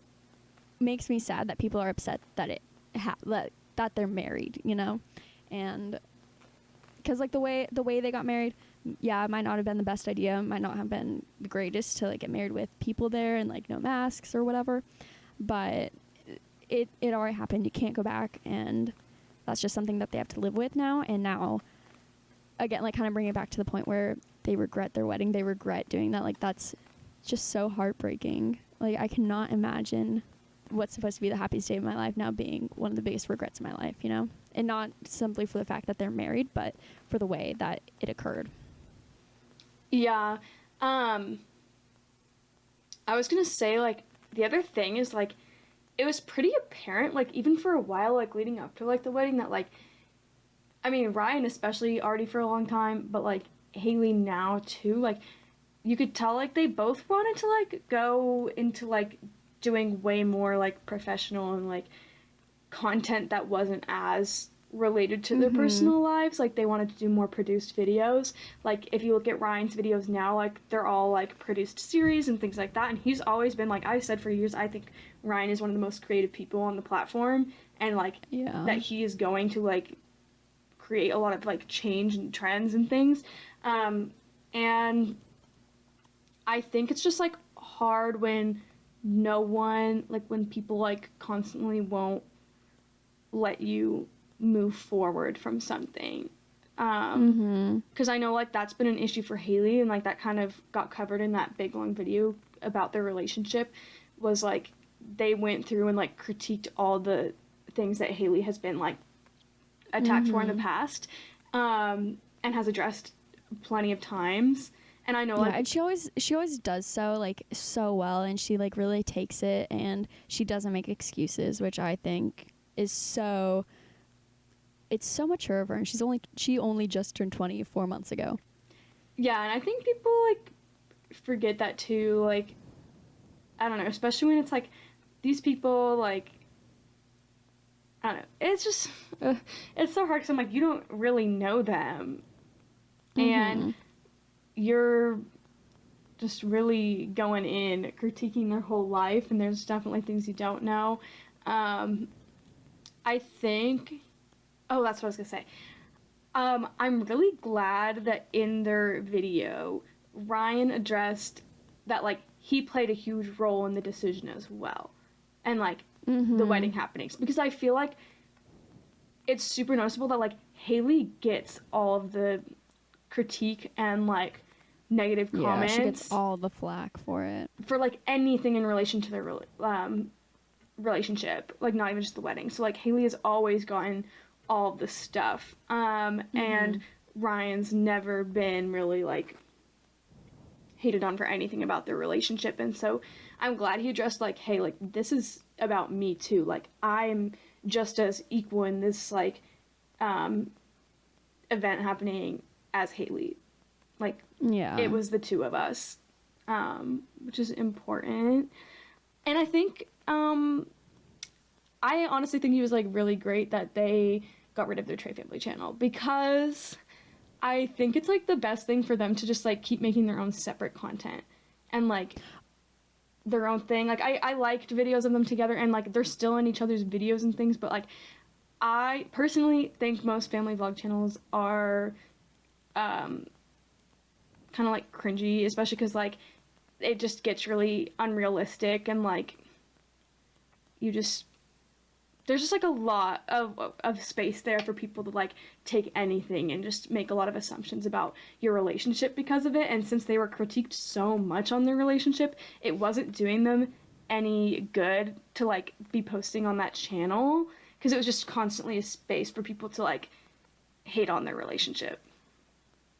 makes me sad that people are upset that that they're married, you know, and because like the way they got married, yeah, it might not have been the best idea, might not have been the greatest to like get married with people there and like no masks or whatever, but it already happened. You can't go back, and that's just something that they have to live with now. And now, again, like kind of bring it back to the point where they regret their wedding. They regret doing that. Like that's just so heartbreaking. Like I cannot imagine what's supposed to be the happiest day of my life now being one of the biggest regrets of my life, you know? And not simply for the fact that they're married, but for the way that it occurred. Yeah. I was gonna say, like, the other thing is, like, it was pretty apparent, like, even for a while, like, leading up to, like, the wedding that, like, I mean, Ryan especially already for a long time, but, like, Haley now, too, like, you could tell, like, they both wanted to, like, go into, like, doing way more, like, professional and, like, content that wasn't as related to their personal lives. Like, they wanted to do more produced videos. Like, if you look at Ryan's videos now, like, they're all, like, produced series and things like that, and he's always been, like, I've said for years, I think Ryan is one of the most creative people on the platform, and, like, that he is going to, like, create a lot of, like, change and trends and things. And I think it's just, like, hard when no one, like, when people, like, constantly won't let you move forward from something. Because I know, like, that's been an issue for Haley, and, like, that kind of got covered in that big, long video about their relationship, was, like, they went through and, like, critiqued all the things that Haley has been, like, attacked for in the past, and has addressed plenty of times. And I know, like, and she always does so, like, so well, and she, like, really takes it, and she doesn't make excuses, which I think is so, it's so mature of her, and she only just turned 20 4 months ago. Yeah, and I think people, like, forget that too, like, I don't know, especially when it's, like, these people, like, I don't know, it's just, it's so hard, because I'm like, you don't really know them, and you're just really going in, critiquing their whole life, and there's definitely things you don't know. I think, oh, that's what I was gonna say. I'm really glad that in their video, Ryan addressed that, like, he played a huge role in the decision as well, and, like, the wedding happenings, because I feel like it's super noticeable that, like, Haley gets all of the critique and, like, negative comments. Yeah, she gets all the flack for it. For, like, anything in relation to their relationship, like, not even just the wedding. So, like, Haley has always gotten all of the stuff. And Ryan's never been really, like, hated on for anything about their relationship. And so I'm glad he addressed, like, hey, like, this is about me too. Like, I'm just as equal in this, like, event happening as Haley. Like, Yeah. it was the two of us, which is important. And I think, I honestly think he was, like, really great that they got rid of their Trey Family channel, because I think it's, like, the best thing for them to just, like, keep making their own separate content and, like, their own thing. Like, I liked videos of them together, and, like, they're still in each other's videos and things, but, like, I personally think most family vlog channels are kind of, like, cringy, especially because, like, it just gets really unrealistic, and, like, there's just, like, a lot of space there for people to, like, take anything and just make a lot of assumptions about your relationship because of it. And since they were critiqued so much on their relationship, it wasn't doing them any good to, like, be posting on that channel, because it was just constantly a space for people to, like, hate on their relationship.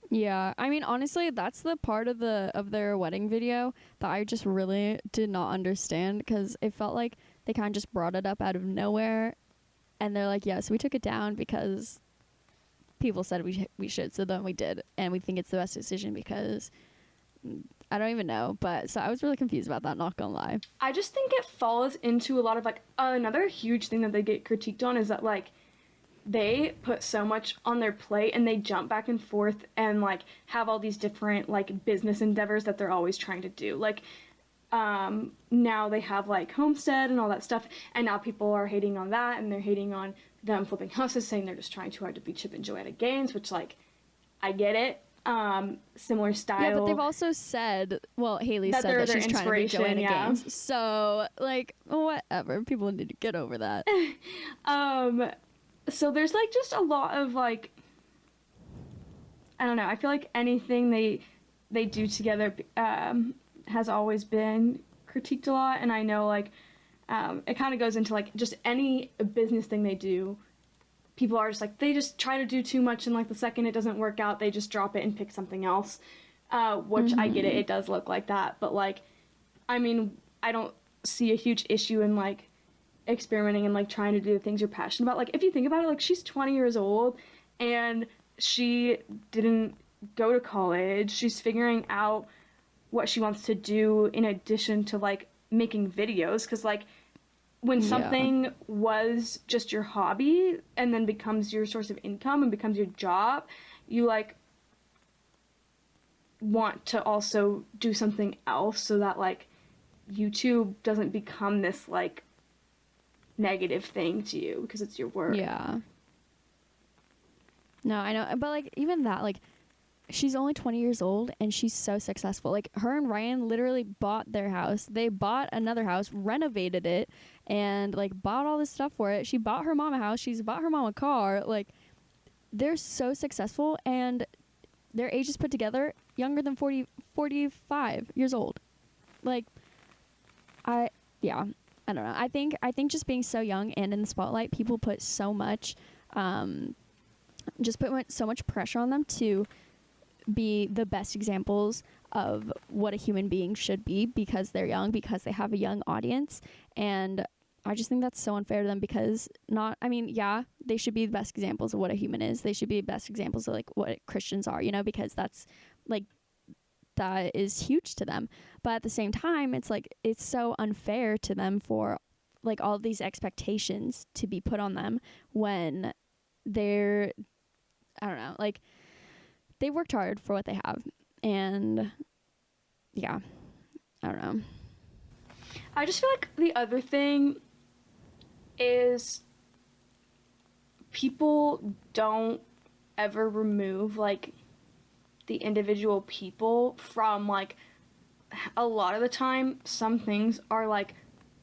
Yeah, I mean, honestly, that's the part of their wedding video that I just really did not understand, because it felt like they kind of just brought it up out of nowhere, and they're like, yes, we took it down because people said we should, so then we did, and we think it's the best decision because I don't even know. But so I was really confused about that, not gonna lie. I just think it falls into a lot of, like, another huge thing that they get critiqued on is that, like, they put so much on their plate and they jump back and forth and, like, have all these different, like, business endeavors that they're always trying to do. Like, now they have, like, Homestead and all that stuff, and now people are hating on that, and they're hating on them flipping houses, saying they're just trying too hard to beat Chip and Joanna Gaines, which, like, I get it. Similar style. Yeah, but they've also said, well, Haley said that she's trying to beat Joanna Gaines. So, like, whatever. People need to get over that. So there's, like, just a lot of, like, I don't know, I feel like anything they do together has always been critiqued a lot, and I know, like, it kind of goes into, like, just any business thing they do, people are just like, they just try to do too much, and, like, the second it doesn't work out, they just drop it and pick something else, which I get it, it does look like that, but, like, I mean, I don't see a huge issue in, like, experimenting and, like, trying to do the things you're passionate about. Like, if you think about it, like, she's 20 years old and she didn't go to college. She's figuring out what she wants to do in addition to, like, making videos, because, like, when something was just your hobby and then becomes your source of income and becomes your job, you, like, want to also do something else so that, like, YouTube doesn't become this, like, negative thing to you because it's your work. Yeah. No, I know, but, like, even that, like, she's only 20 years old and she's so successful. Like, her and Ryan literally bought their house. They bought another house, renovated it, and, like, bought all this stuff for it. She bought her mom a house. She's bought her mom a car. Like, they're so successful, and their ages put together younger than 45 years old. Like, I don't know. I think just being so young and in the spotlight, people put so much, so much pressure on them to be the best examples of what a human being should be because they're young, because they have a young audience. And I just think that's so unfair to them, because they should be the best examples of what a human is. They should be the best examples of, like, what Christians are, because that's, like, that is huge to them. But at the same time, it's like, it's so unfair to them for, like, all these expectations to be put on them when they're, I don't know, like, they worked hard for what they have. And yeah, I don't know. I just feel like the other thing is people don't ever remove, like, the individual people from, like, a lot of the time some things are, like,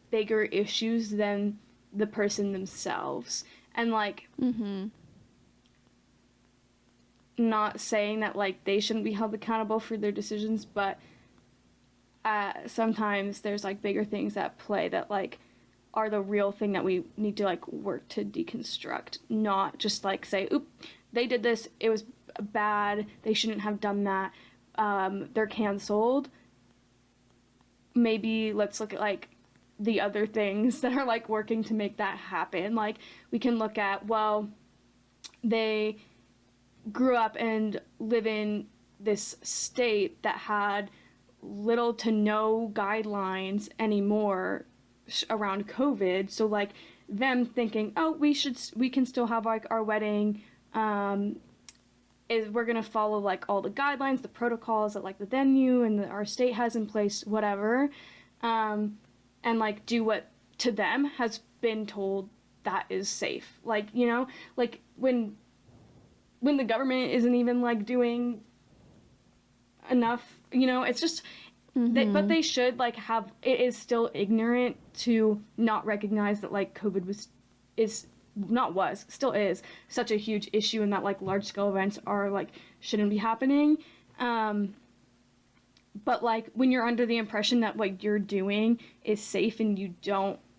bigger issues than the person themselves, and, like, not saying that, like, they shouldn't be held accountable for their decisions, but sometimes there's, like, bigger things at play that, like, are the real thing that we need to, like, work to deconstruct, not just, like, say, oop, they did this, it was bad, they shouldn't have done that, they're canceled, maybe let's look at like the other things that are like working to make that happen. Like we can look at, well, they grew up and live in this state that had little to no guidelines anymore around COVID. So like them thinking, oh, we can still have like our wedding, is we're gonna follow like all the guidelines, the protocols that like the venue and our state has in place, whatever, and like do what to them has been told that is safe. Like, you know, like when the government isn't even like doing enough, you know, it's just but they should like have, it is still ignorant to not recognize that like COVID still is such a huge issue, and that like large scale events are like shouldn't be happening. But like when you're under the impression that what you're doing is safe and you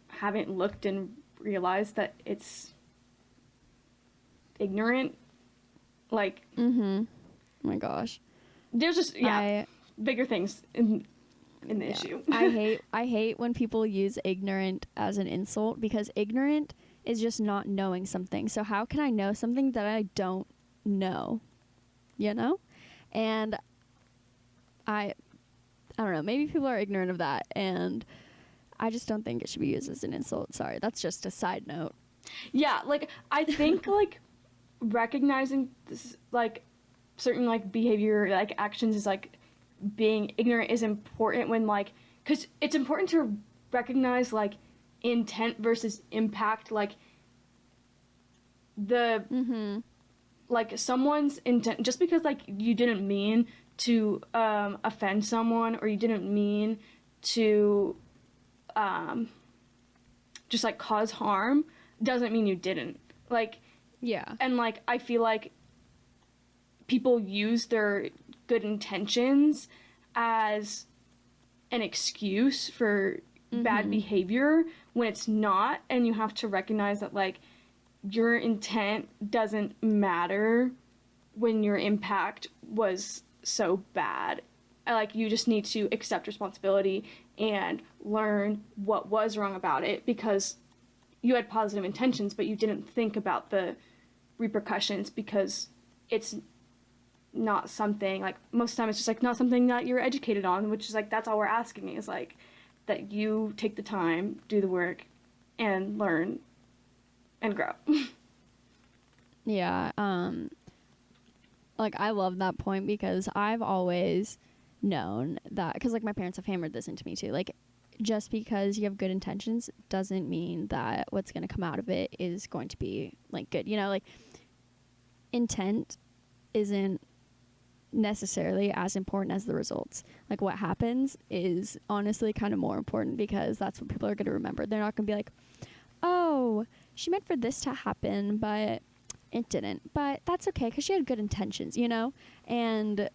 haven't looked and realized that it's ignorant, like oh my gosh, there's just bigger things in the issue. I hate when people use ignorant as an insult, because ignorant is just not knowing something. So how can I know something that I don't know? You know? And I don't know, maybe people are ignorant of that, and I just don't think it should be used as an insult. Sorry, that's just a side note. Yeah, like I think like recognizing this, like certain like behavior, like actions is like being ignorant is important when like, because it's important to recognize like intent versus impact, like the like someone's intent, just because like you didn't mean to offend someone, or you didn't mean to just like cause harm, doesn't mean you didn't. Like, yeah. And like I feel like people use their good intentions as an excuse for bad behavior when it's not, and you have to recognize that like your intent doesn't matter when your impact was so bad. Like you just need to accept responsibility and learn what was wrong about it, because you had positive intentions but you didn't think about the repercussions, because it's not something, like most of the time it's just like not something that you're educated on, which is like that's all we're asking is like that you take the time, do the work, and learn and grow. Yeah, like I love that point, because I've always known that, because like my parents have hammered this into me too, like just because you have good intentions doesn't mean that what's going to come out of it is going to be like good, you know, like intent isn't necessarily as important as the results. Like what happens is honestly kind of more important, because that's what people are going to remember. They're not going to be like, oh, she meant for this to happen but it didn't, but that's okay because she had good intentions, you know. And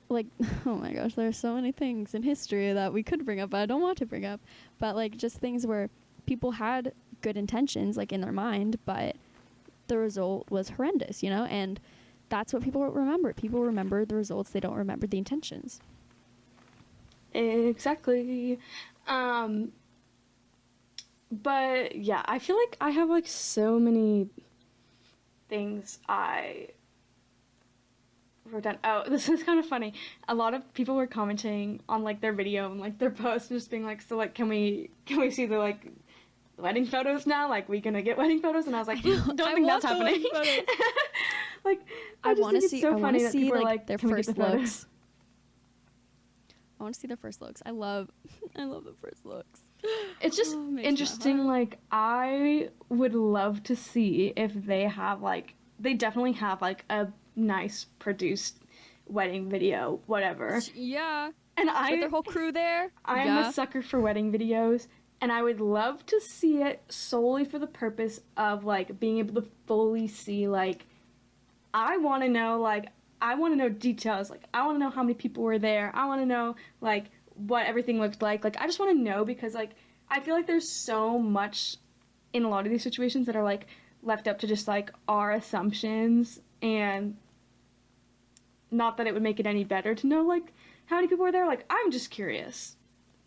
like, oh my gosh, there's so many things in history that we could bring up but I don't want to bring up, but like just things where people had good intentions like in their mind, but the result was horrendous, you know. And that's what people remember. People remember the results. They don't remember the intentions. Exactly. But yeah, I feel like I have like so many things I wrote down. Oh, this is kind of funny. A lot of people were commenting on like their video and like their post, and just being like, so like, can we see the like wedding photos now? Like, we gonna get wedding photos? And I was like, don't think that's happening. Like, I want to see. So funny that people are like their first looks. I want to see their first looks. I love the first looks. It's just interesting. Like, I would love to see if they have like, they definitely have like a nice produced wedding video, whatever. Yeah. And with their whole crew there. I'm a sucker for wedding videos, and I would love to see it solely for the purpose of like being able to fully see like, I want to know details. Like, I want to know how many people were there. I want to know like what everything looked like. Like, I just want to know, because like I feel like there's so much in a lot of these situations that are like left up to just like our assumptions and not that it would make it any better to know, like, how many people were there. Like, I'm just curious.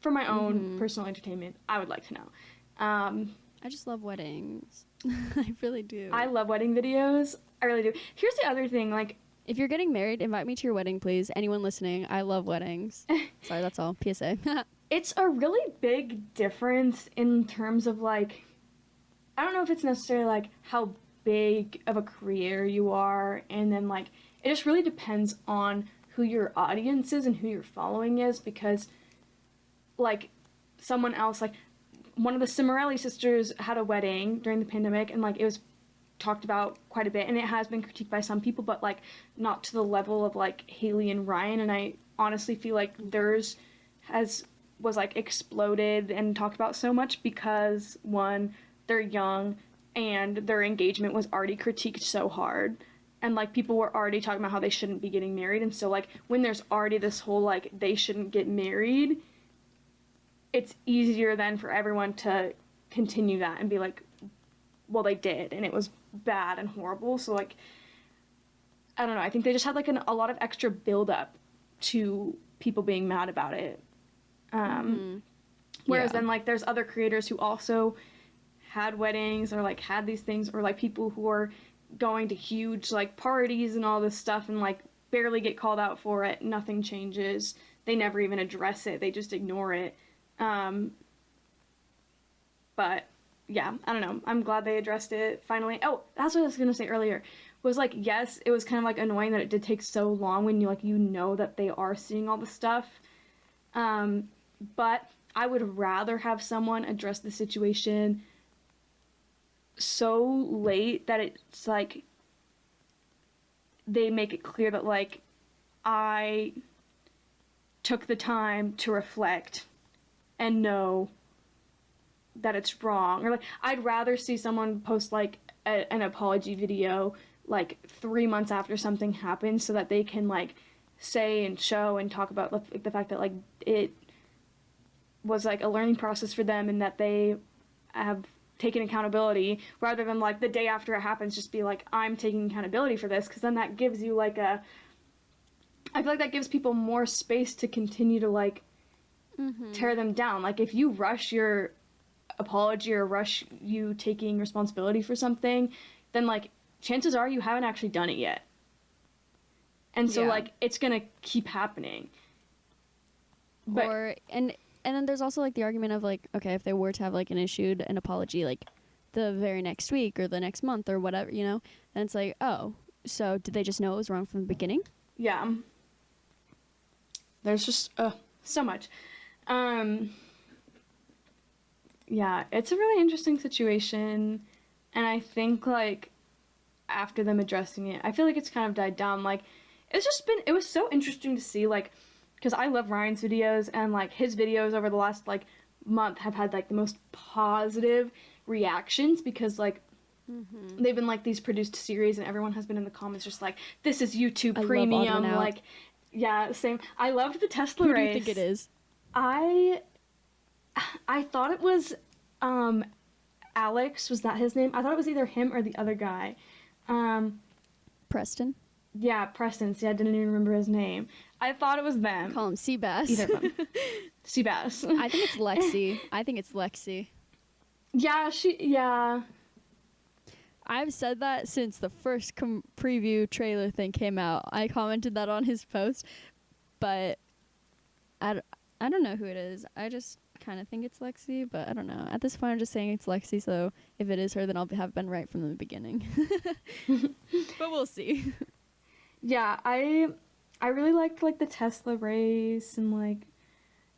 For my own personal entertainment, I would like to know. I just love weddings. I really do. I love wedding videos. I really do. Here's the other thing, like, if you're getting married, invite me to your wedding, please. Anyone listening, I love weddings. Sorry, that's all. PSA. it's a really big difference in terms of, like, I don't know if it's necessarily, like, how big of a career you are, and then, like, it just really depends on who your audience is and who your following is, because, like, someone else, like, one of the Cimarelli sisters had a wedding during the pandemic, and, like, it was talked about quite a bit, and it has been critiqued by some people, but, like, not to the level of, like, Haley and Ryan, and I honestly feel like theirs was, like, exploded and talked about so much because, one, they're young, and their engagement was already critiqued so hard, and, like, people were already talking about how they shouldn't be getting married, and so, like, when there's already this whole, like, they shouldn't get married, it's easier then for everyone to continue that and be like, well, they did, and it was bad and horrible, so, like, I don't know, I think they just had, like, a lot of extra build-up to people being mad about it. Whereas then, like, there's other creators who also had weddings or, like, had these things, or, like, people who are going to huge, like, parties and all this stuff and, like, barely get called out for it, nothing changes, they never even address it, they just ignore it. But yeah, I don't know. I'm glad they addressed it finally. Oh, that's what I was gonna say earlier. Was like, yes, it was kind of like annoying that it did take so long when you know that they are seeing all the stuff. But I would rather have someone address the situation so late that it's like they make it clear that, like, I took the time to reflect and know that it's wrong, or, like, I'd rather see someone post, like, an apology video, like, 3 months after something happened, so that they can, like, say and show and talk about, like, the fact that, like, it was, like, a learning process for them and that they have taken accountability, rather than, like, the day after it happens just be like, I'm taking accountability for this, because then that gives you, like, I feel like that gives people more space to continue to, like, tear them down. Like, if you rush your apology or rush you taking responsibility for something, then, like, chances are you haven't actually done it yet. And so, like, it's gonna keep happening. But, and then there's also, like, the argument of, like, okay, if they were to have, like, issued an apology, like, the very next week or the next month or whatever, you know, then it's like, oh, so did they just know it was wrong from the beginning? Yeah. There's just, so much. Yeah, it's a really interesting situation, and I think, like, after them addressing it, I feel like it's kind of died down. Like, it was so interesting to see, like, because I love Ryan's videos, and, like, his videos over the last, like, month have had, like, the most positive reactions, because, like, they've been, like, these produced series, and everyone has been in the comments just like, this is YouTube Premium, like, yeah, same. I loved the Tesla race. Who do you think it is? I thought it was, Alex, was that his name? I thought it was either him or the other guy. Preston? Yeah, Preston. See, I didn't even remember his name. I thought it was them. Call him Seabass. Either of them. Seabass. I think it's Lexi. Yeah, yeah. I've said that since the first preview trailer thing came out. I commented that on his post, but I don't know who it is. I just kind of think it's Lexi, but I don't know. At this point, I'm just saying it's Lexi, so if it is her, then I'll have been right from the beginning. But we'll see. Yeah, I really liked, like, the Tesla race, and, like,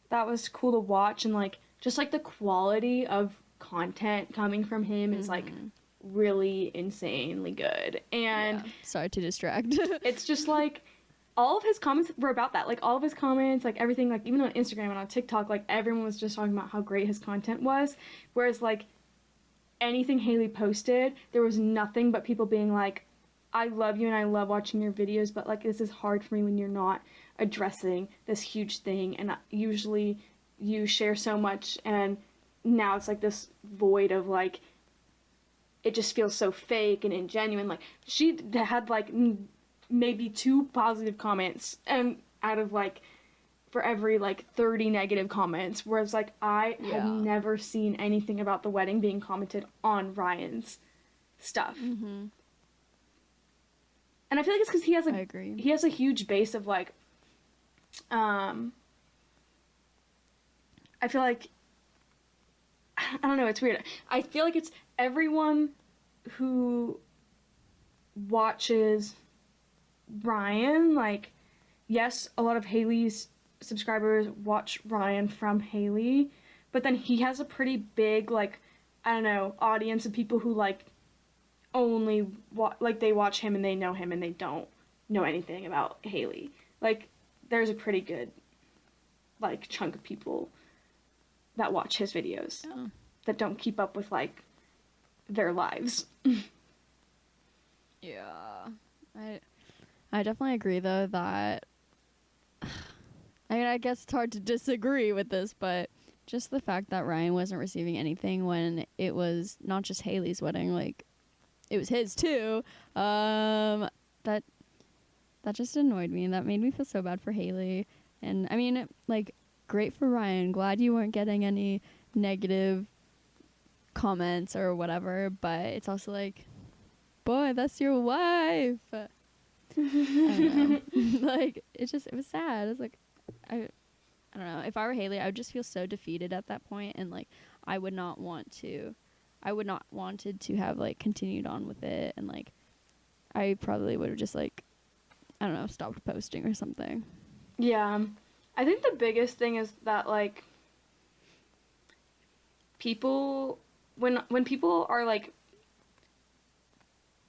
that was cool to watch, and, like, just, like, the quality of content coming from him is, like, really insanely good. And sorry to distract. It's just, like, all of his comments were about that. Like, all of his comments, like, everything, like, even on Instagram and on TikTok, like, everyone was just talking about how great his content was. Whereas, like, anything Haley posted, there was nothing but people being like, I love you and I love watching your videos, but, like, this is hard for me when you're not addressing this huge thing, and usually you share so much, and now it's, like, this void of, like, it just feels so fake and ingenuine. Like, she had, like, maybe 2 positive comments and out of like for every like 30 negative comments, whereas like I had never seen anything about the wedding being commented on Ryan's stuff. Mm-hmm. And I feel like it's because he has I agree. he has a huge base of like I feel like I don't know, it's weird. I feel like it's everyone who watches Ryan, like, yes, a lot of Haley's subscribers watch Ryan from Haley, but then he has a pretty big, like, I don't know, audience of people who, like, only, like, they watch him and they don't know anything about Haley. Like, there's a pretty good, like, chunk of people that watch his videos that don't keep up with, like, their lives. Yeah. I definitely agree, though, that... I mean, I guess it's hard to disagree with this, but just the fact that Ryan wasn't receiving anything when it was not just Haley's wedding, like, it was his, too, that just annoyed me, and that made me feel so bad for Haley. And, I mean, like, great for Ryan. Glad you weren't getting any negative comments or whatever, but it's also like, boy, that's your wife. I don't know. Like, it was sad. It's like, I don't know. If I were Haley, I would just feel so defeated at that point, and like I would not wanted to have like continued on with it, and like I probably would have just like, I don't know, stopped posting or something. Yeah. I think the biggest thing is that like people when people are like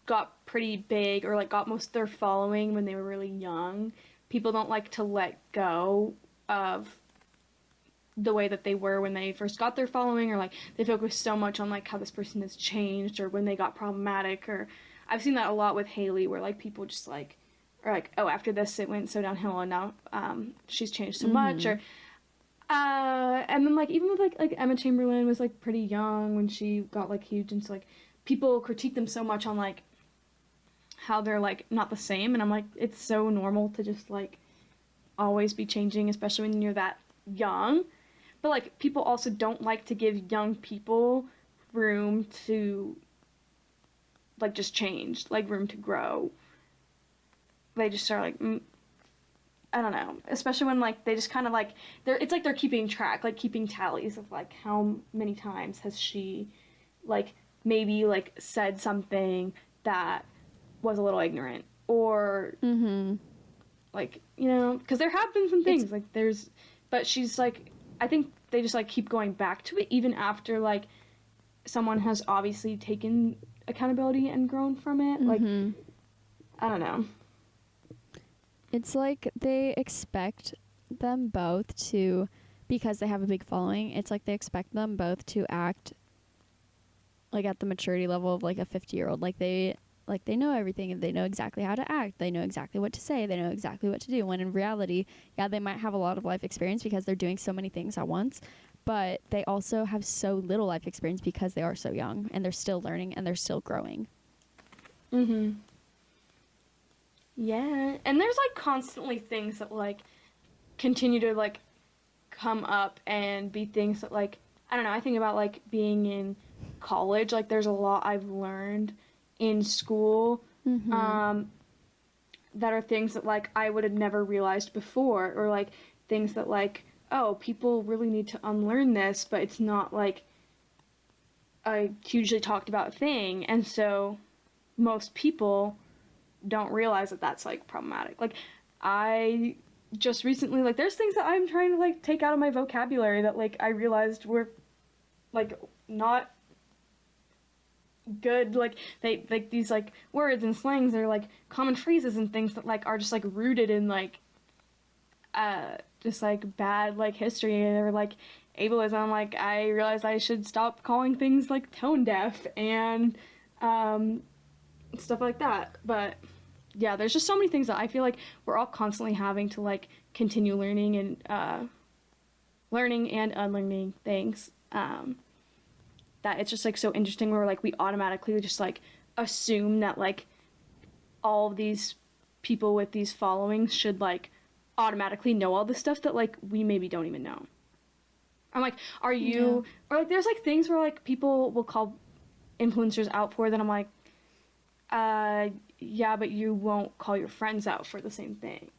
got pretty big or like got most of their following when they were really young, people don't like to let go of the way that they were when they first got their following, or like they focus so much on like how this person has changed or when they got problematic. Or I've seen that a lot with Haley, where like people just like are like, oh, after this it went so downhill and now she's changed so much. Or and then like even with like Emma Chamberlain was like pretty young when she got like huge, and so like people critique them so much on like how they're like not the same, and I'm like, it's so normal to just like always be changing, especially when you're that young. But like people also don't like to give young people room to like just change, like room to grow. They just are like I don't know, especially when like they just kind of like it's like they're keeping track, like keeping tallies of like how many times has she like maybe like said something that was a little ignorant, or like, you know, because there have been some things like but she's like, I think they just like keep going back to it even after like someone has obviously taken accountability and grown from it. Like I don't know, it's like they expect them both to, because they have a big following, it's like they expect them both to act like at the maturity level of like a 50-year-old. Like they know everything, and they know exactly how to act, they know exactly what to say, they know exactly what to do, when in reality, yeah, they might have a lot of life experience because they're doing so many things at once, but they also have so little life experience because they are so young and they're still learning and they're still growing. Yeah, and there's like constantly things that like continue to like come up and be things that like, I don't know, I think about like being in college, like there's a lot I've learned in school that are things that like I would have never realized before, or like things that like, oh, people really need to unlearn this, but it's not like a hugely talked about thing, and so most people don't realize that that's like problematic. Like I just recently, like there's things that I'm trying to like take out of my vocabulary that like I realized were like not good. Like they like these like words and slangs are like common phrases and things that like are just like rooted in like just like bad like history or like ableism. Like I realized I should stop calling things like tone deaf and stuff like that. But yeah, there's just so many things that I feel like we're all constantly having to like continue learning and unlearning things, that it's just like so interesting where like we automatically just like assume that like all of these people with these followings should like automatically know all this stuff that like we maybe don't even know. I'm like, are you, or like there's like things where like people will call influencers out for that I'm like, yeah, but you won't call your friends out for the same thing.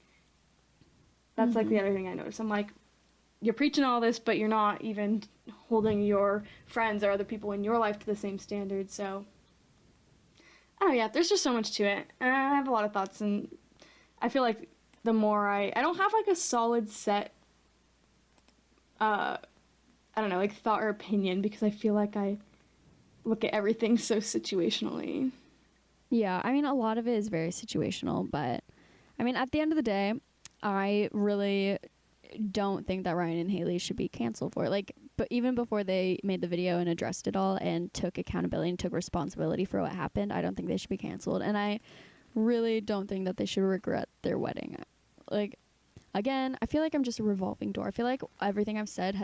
That's like the other thing I noticed. I'm like, you're preaching all this, but you're not even holding your friends or other people in your life to the same standard. So, oh yeah, there's just so much to it. And I have a lot of thoughts, and I feel like the more I don't have like a solid set, I don't know, like thought or opinion, because I feel like I look at everything so situationally. Yeah, I mean, a lot of it is very situational, but I mean, at the end of the day, I really don't think that Ryan and Haley should be canceled for it. Like, but even before they made the video and addressed it all and took accountability and took responsibility for what happened, I don't think they should be canceled. And I really don't think that they should regret their wedding. Like, again, I feel like I'm just a revolving door. I feel like everything I've said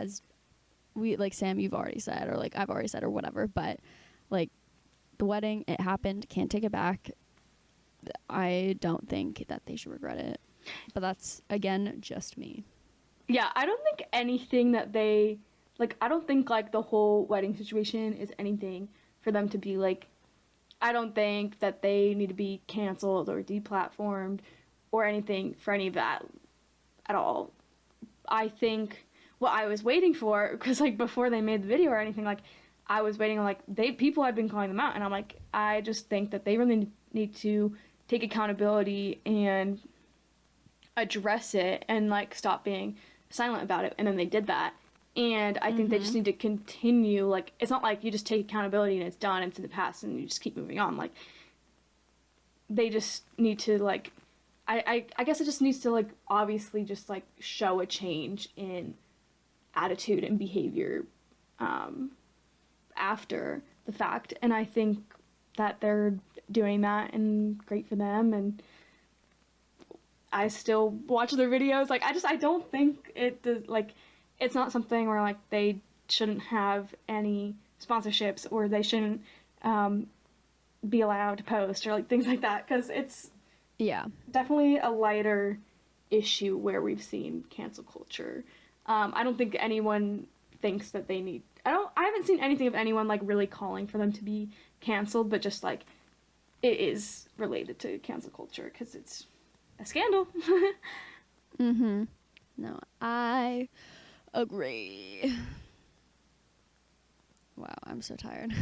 like Sam, you've already said, or like I've already said, or whatever, but like the wedding, it happened, can't take it back. I don't think that they should regret it. But that's, again, just me. Yeah, I don't think anything that they, like, I don't think, like, the whole wedding situation is anything for them to be, like, I don't think that they need to be canceled or deplatformed or anything for any of that at all. I think what I was waiting for, because, like, before they made the video or anything, like, I was waiting, like, people had been calling them out, and I'm like, I just think that they really need to take accountability and address it and like stop being silent about it. And then they did that, and I think they just need to continue. Like, it's not like you just take accountability and it's done, it's in the past, and you just keep moving on. Like, they just need to like I guess it just needs to like obviously just like show a change in attitude and behavior after the fact. And I think that they're doing that, and great for them. And I still watch their videos. Like, I don't think it does, like, it's not something where, like, they shouldn't have any sponsorships, or they shouldn't be allowed to post, or, like, things like that, because it's definitely a lighter issue where we've seen cancel culture. I don't think anyone thinks that they need, I haven't seen anything of anyone, like, really calling for them to be canceled, but just, like, it is related to cancel culture, because it's a scandal. No, I agree. Wow, I'm so tired.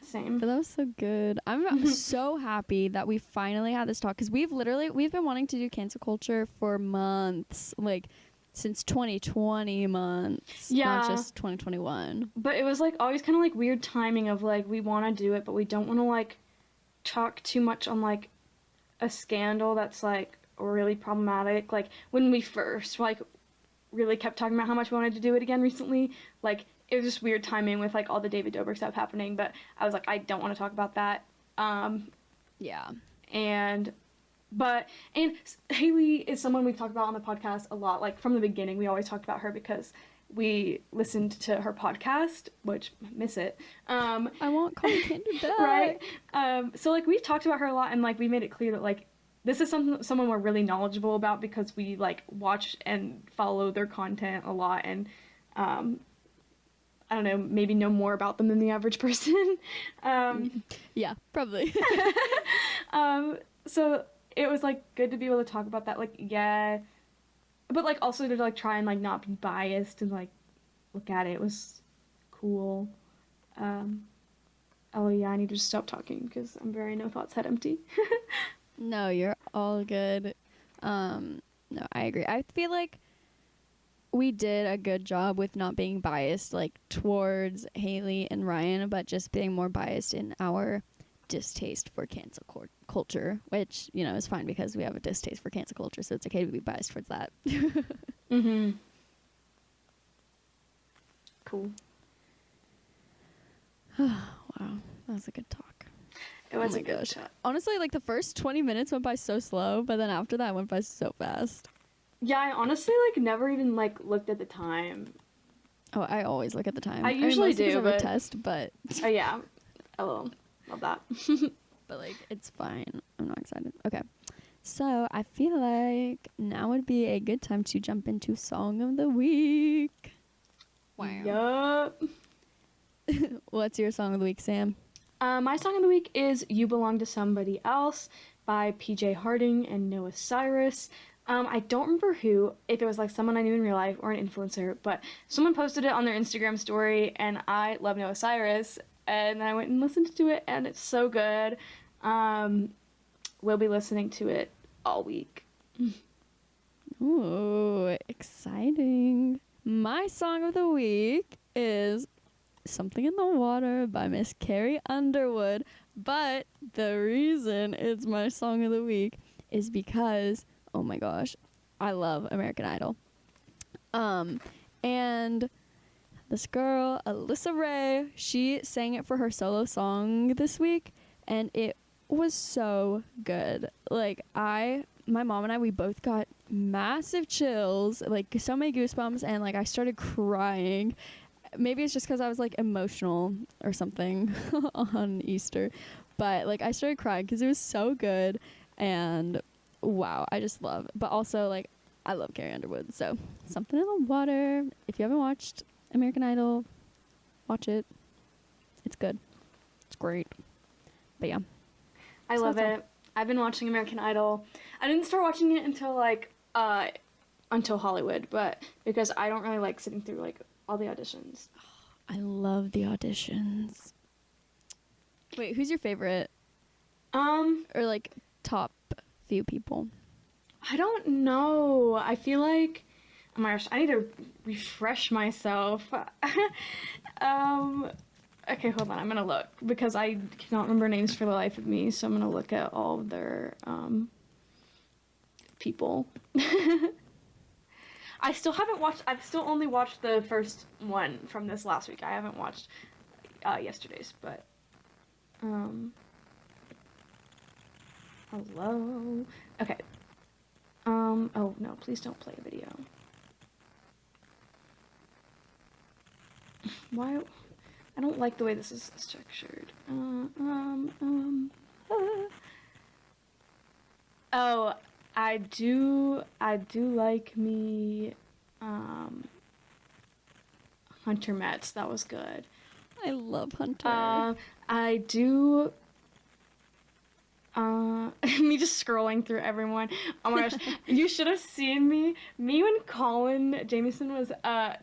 Same. But that was so good. I'm so happy that we finally had this talk, because we've been wanting to do cancel culture for months, like since 2020 months, not just 2021. But it was like always kind of like weird timing of like, we want to do it, but we don't want to like talk too much on like a scandal that's like really problematic. Like, when we first like really kept talking about how much we wanted to do it again recently, like it was just weird timing with like all the David Dobrik stuff happening. But I was like, I don't want to talk about that. And Haley is someone we've talked about on the podcast a lot. Like, from the beginning, we always talked about her because we listened to her podcast, which I miss it. I want Cotton Candy back. Right. So like, we've talked about her a lot, and like we made it clear that like this is someone we're really knowledgeable about, because we like watch and follow their content a lot, and I don't know, maybe know more about them than the average person. Yeah, probably. So it was like good to be able to talk about that, like, but like also to like try and like not be biased and like look at it. It was cool. Oh yeah, I need to stop talking because I'm very no thoughts head empty. No, you're all good. No, I agree. I feel like we did a good job with not being biased like towards Haley and Ryan, but just being more biased in our distaste for cancel culture, which, you know, is fine because we have a distaste for cancel culture, so it's okay to be biased towards that. Cool. Wow, that was a good talk. It was a good chat. Honestly, like the first 20 minutes went by so slow, but then after that it went by so fast. Yeah, I honestly like never even like looked at the time. Oh, I always look at the time. I usually do, but a test, but oh yeah, oh, love that. But like, it's fine. I'm not excited. Okay, So I feel like now would be a good time to jump into Song of the Week. Yup. What's your Song of the Week, Sam? My song of the week is You Belong to Somebody Else by PJ Harding and Noah Cyrus. I don't remember who, if it was like someone I knew in real life or an influencer, but someone posted it on their Instagram story, and I love Noah Cyrus, and I went and listened to it, and it's so good. We'll be listening to it all week. Ooh, exciting. My Song of the Week is Something in the Water by Miss Carrie Underwood, but the reason it's my Song of the Week is because, oh my gosh, I love American Idol. And this girl, Alyssa Ray, she sang it for her solo song this week, and it was so good. Like, my mom and I, we both got massive chills, like so many goosebumps, and like I started crying. Maybe it's just because I was like emotional or something on Easter, but like I started crying because it was so good, and wow, I just love. But also like I love Carrie Underwood, so Something in the Water. If you haven't watched American Idol, watch it. It's good. It's great. But yeah, I love it. I've been watching American Idol. I didn't start watching it until Hollywood, but because I don't really like sitting through like all the auditions. I love the auditions. Wait, who's your favorite? Or like top few people? I don't know. I feel like, oh my gosh, I need to refresh myself. Okay, hold on. I'm gonna look because I cannot remember names for the life of me. So I'm gonna look at all of their people. I still haven't watched. I've still only watched the first one from this last week. I haven't watched yesterday's, but hello. Okay. Oh no! Please don't play a video. Why? I don't like the way this is structured. Oh, I do like me, Hunter Metz. That was good. I love Hunter. I do, me just scrolling through everyone. Oh my gosh, you should have seen me. Me when Colin Jameson was,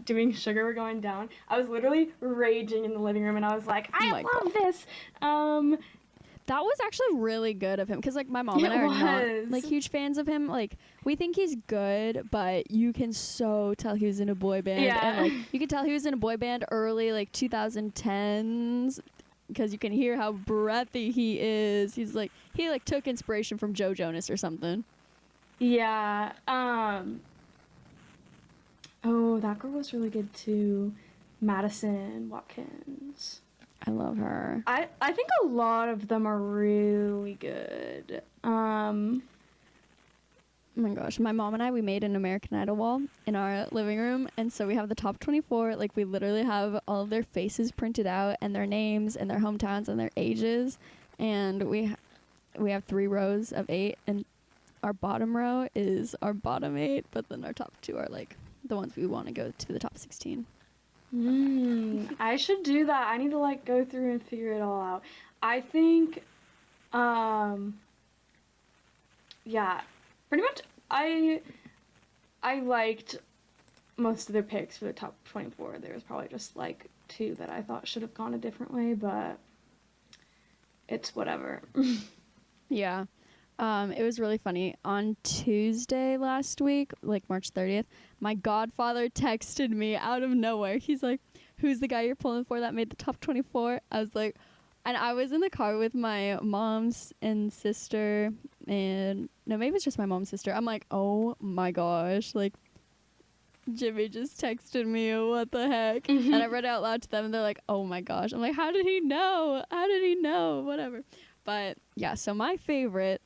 doing Sugar We're Going Down. I was literally raging in the living room, and I was like, I love this. That was actually really good of him because like my mom and I are not like huge fans of him. Like we think he's good, but you can so tell he was in a boy band. Yeah. And like you can tell he was in a boy band early like 2010s because you can hear how breathy he is. He like took inspiration from Joe Jonas or something. Yeah. Oh, that girl was really good too. Madison Watkins. I love her. I think a lot of them are really good. Oh my gosh, my mom and I, we made an American Idol wall in our living room, and so we have the top 24. Like we literally have all of their faces printed out and their names and their hometowns and their ages, and we have 3 rows of 8, and our bottom row is our bottom 8, but then our top 2 are like the ones we want to go to the top 16. I should do that. I need to like go through and figure it all out. I think, yeah, pretty much I liked most of their picks for the top 24. There was probably just like 2 that I thought should have gone a different way, but it's whatever. Yeah. It was really funny. On Tuesday last week, like March 30th, my godfather texted me out of nowhere. He's like, who's the guy you're pulling for that made the top 24? I was like, and I was in the car with my mom's and sister, and no, maybe it's just my mom's sister. I'm like, oh my gosh, like, Jimmy just texted me, what the heck? Mm-hmm. And I read it out loud to them, and they're like, oh my gosh. I'm like, how did he know? How did he know? Whatever. But yeah, so my favorite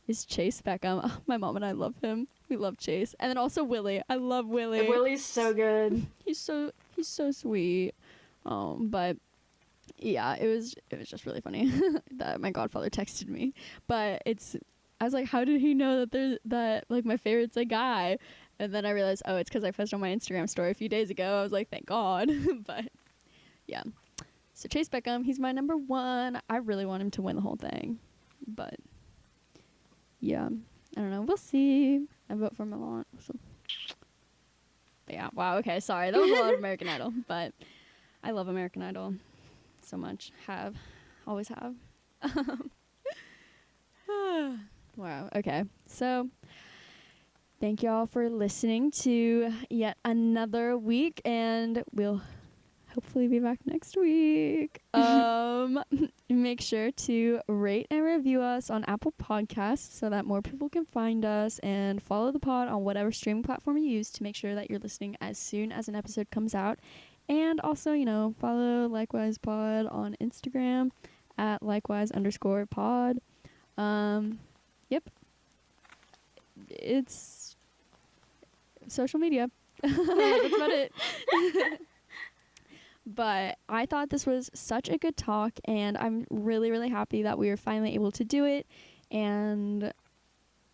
is Chase Beckham. Oh, my mom and I love him. We love Chase. And then also Willie. I love Willie. Willie's so good. He's so sweet. But yeah, it was just really funny that my godfather texted me. But I was like, how did he know that like my favorite's a guy? And then I realized, oh, it's because I posted on my Instagram story a few days ago. I was like, thank God. But yeah. So Chase Beckham, he's my number 1. I really want him to win the whole thing. But yeah, I don't know. We'll see. I vote for him a lot. So. But yeah, wow, okay, sorry. That was a lot of American Idol. But I love American Idol so much. Always have. Wow, okay. So thank you all for listening to yet another week, and we'll hopefully be back next week. Make sure to rate and review us on Apple Podcasts so that more people can find us, and follow the pod on whatever streaming platform you use to make sure that you're listening as soon as an episode comes out. And also, follow Likewise Pod on Instagram at likewise_pod. Yep. It's social media. That's about it. But I thought this was such a good talk, and I'm really, really happy that we were finally able to do it. And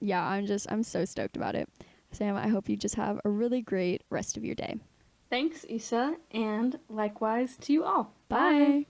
yeah, I'm so stoked about it. Sam, I hope you just have a really great rest of your day. Thanks, Issa, and likewise to you all. Bye.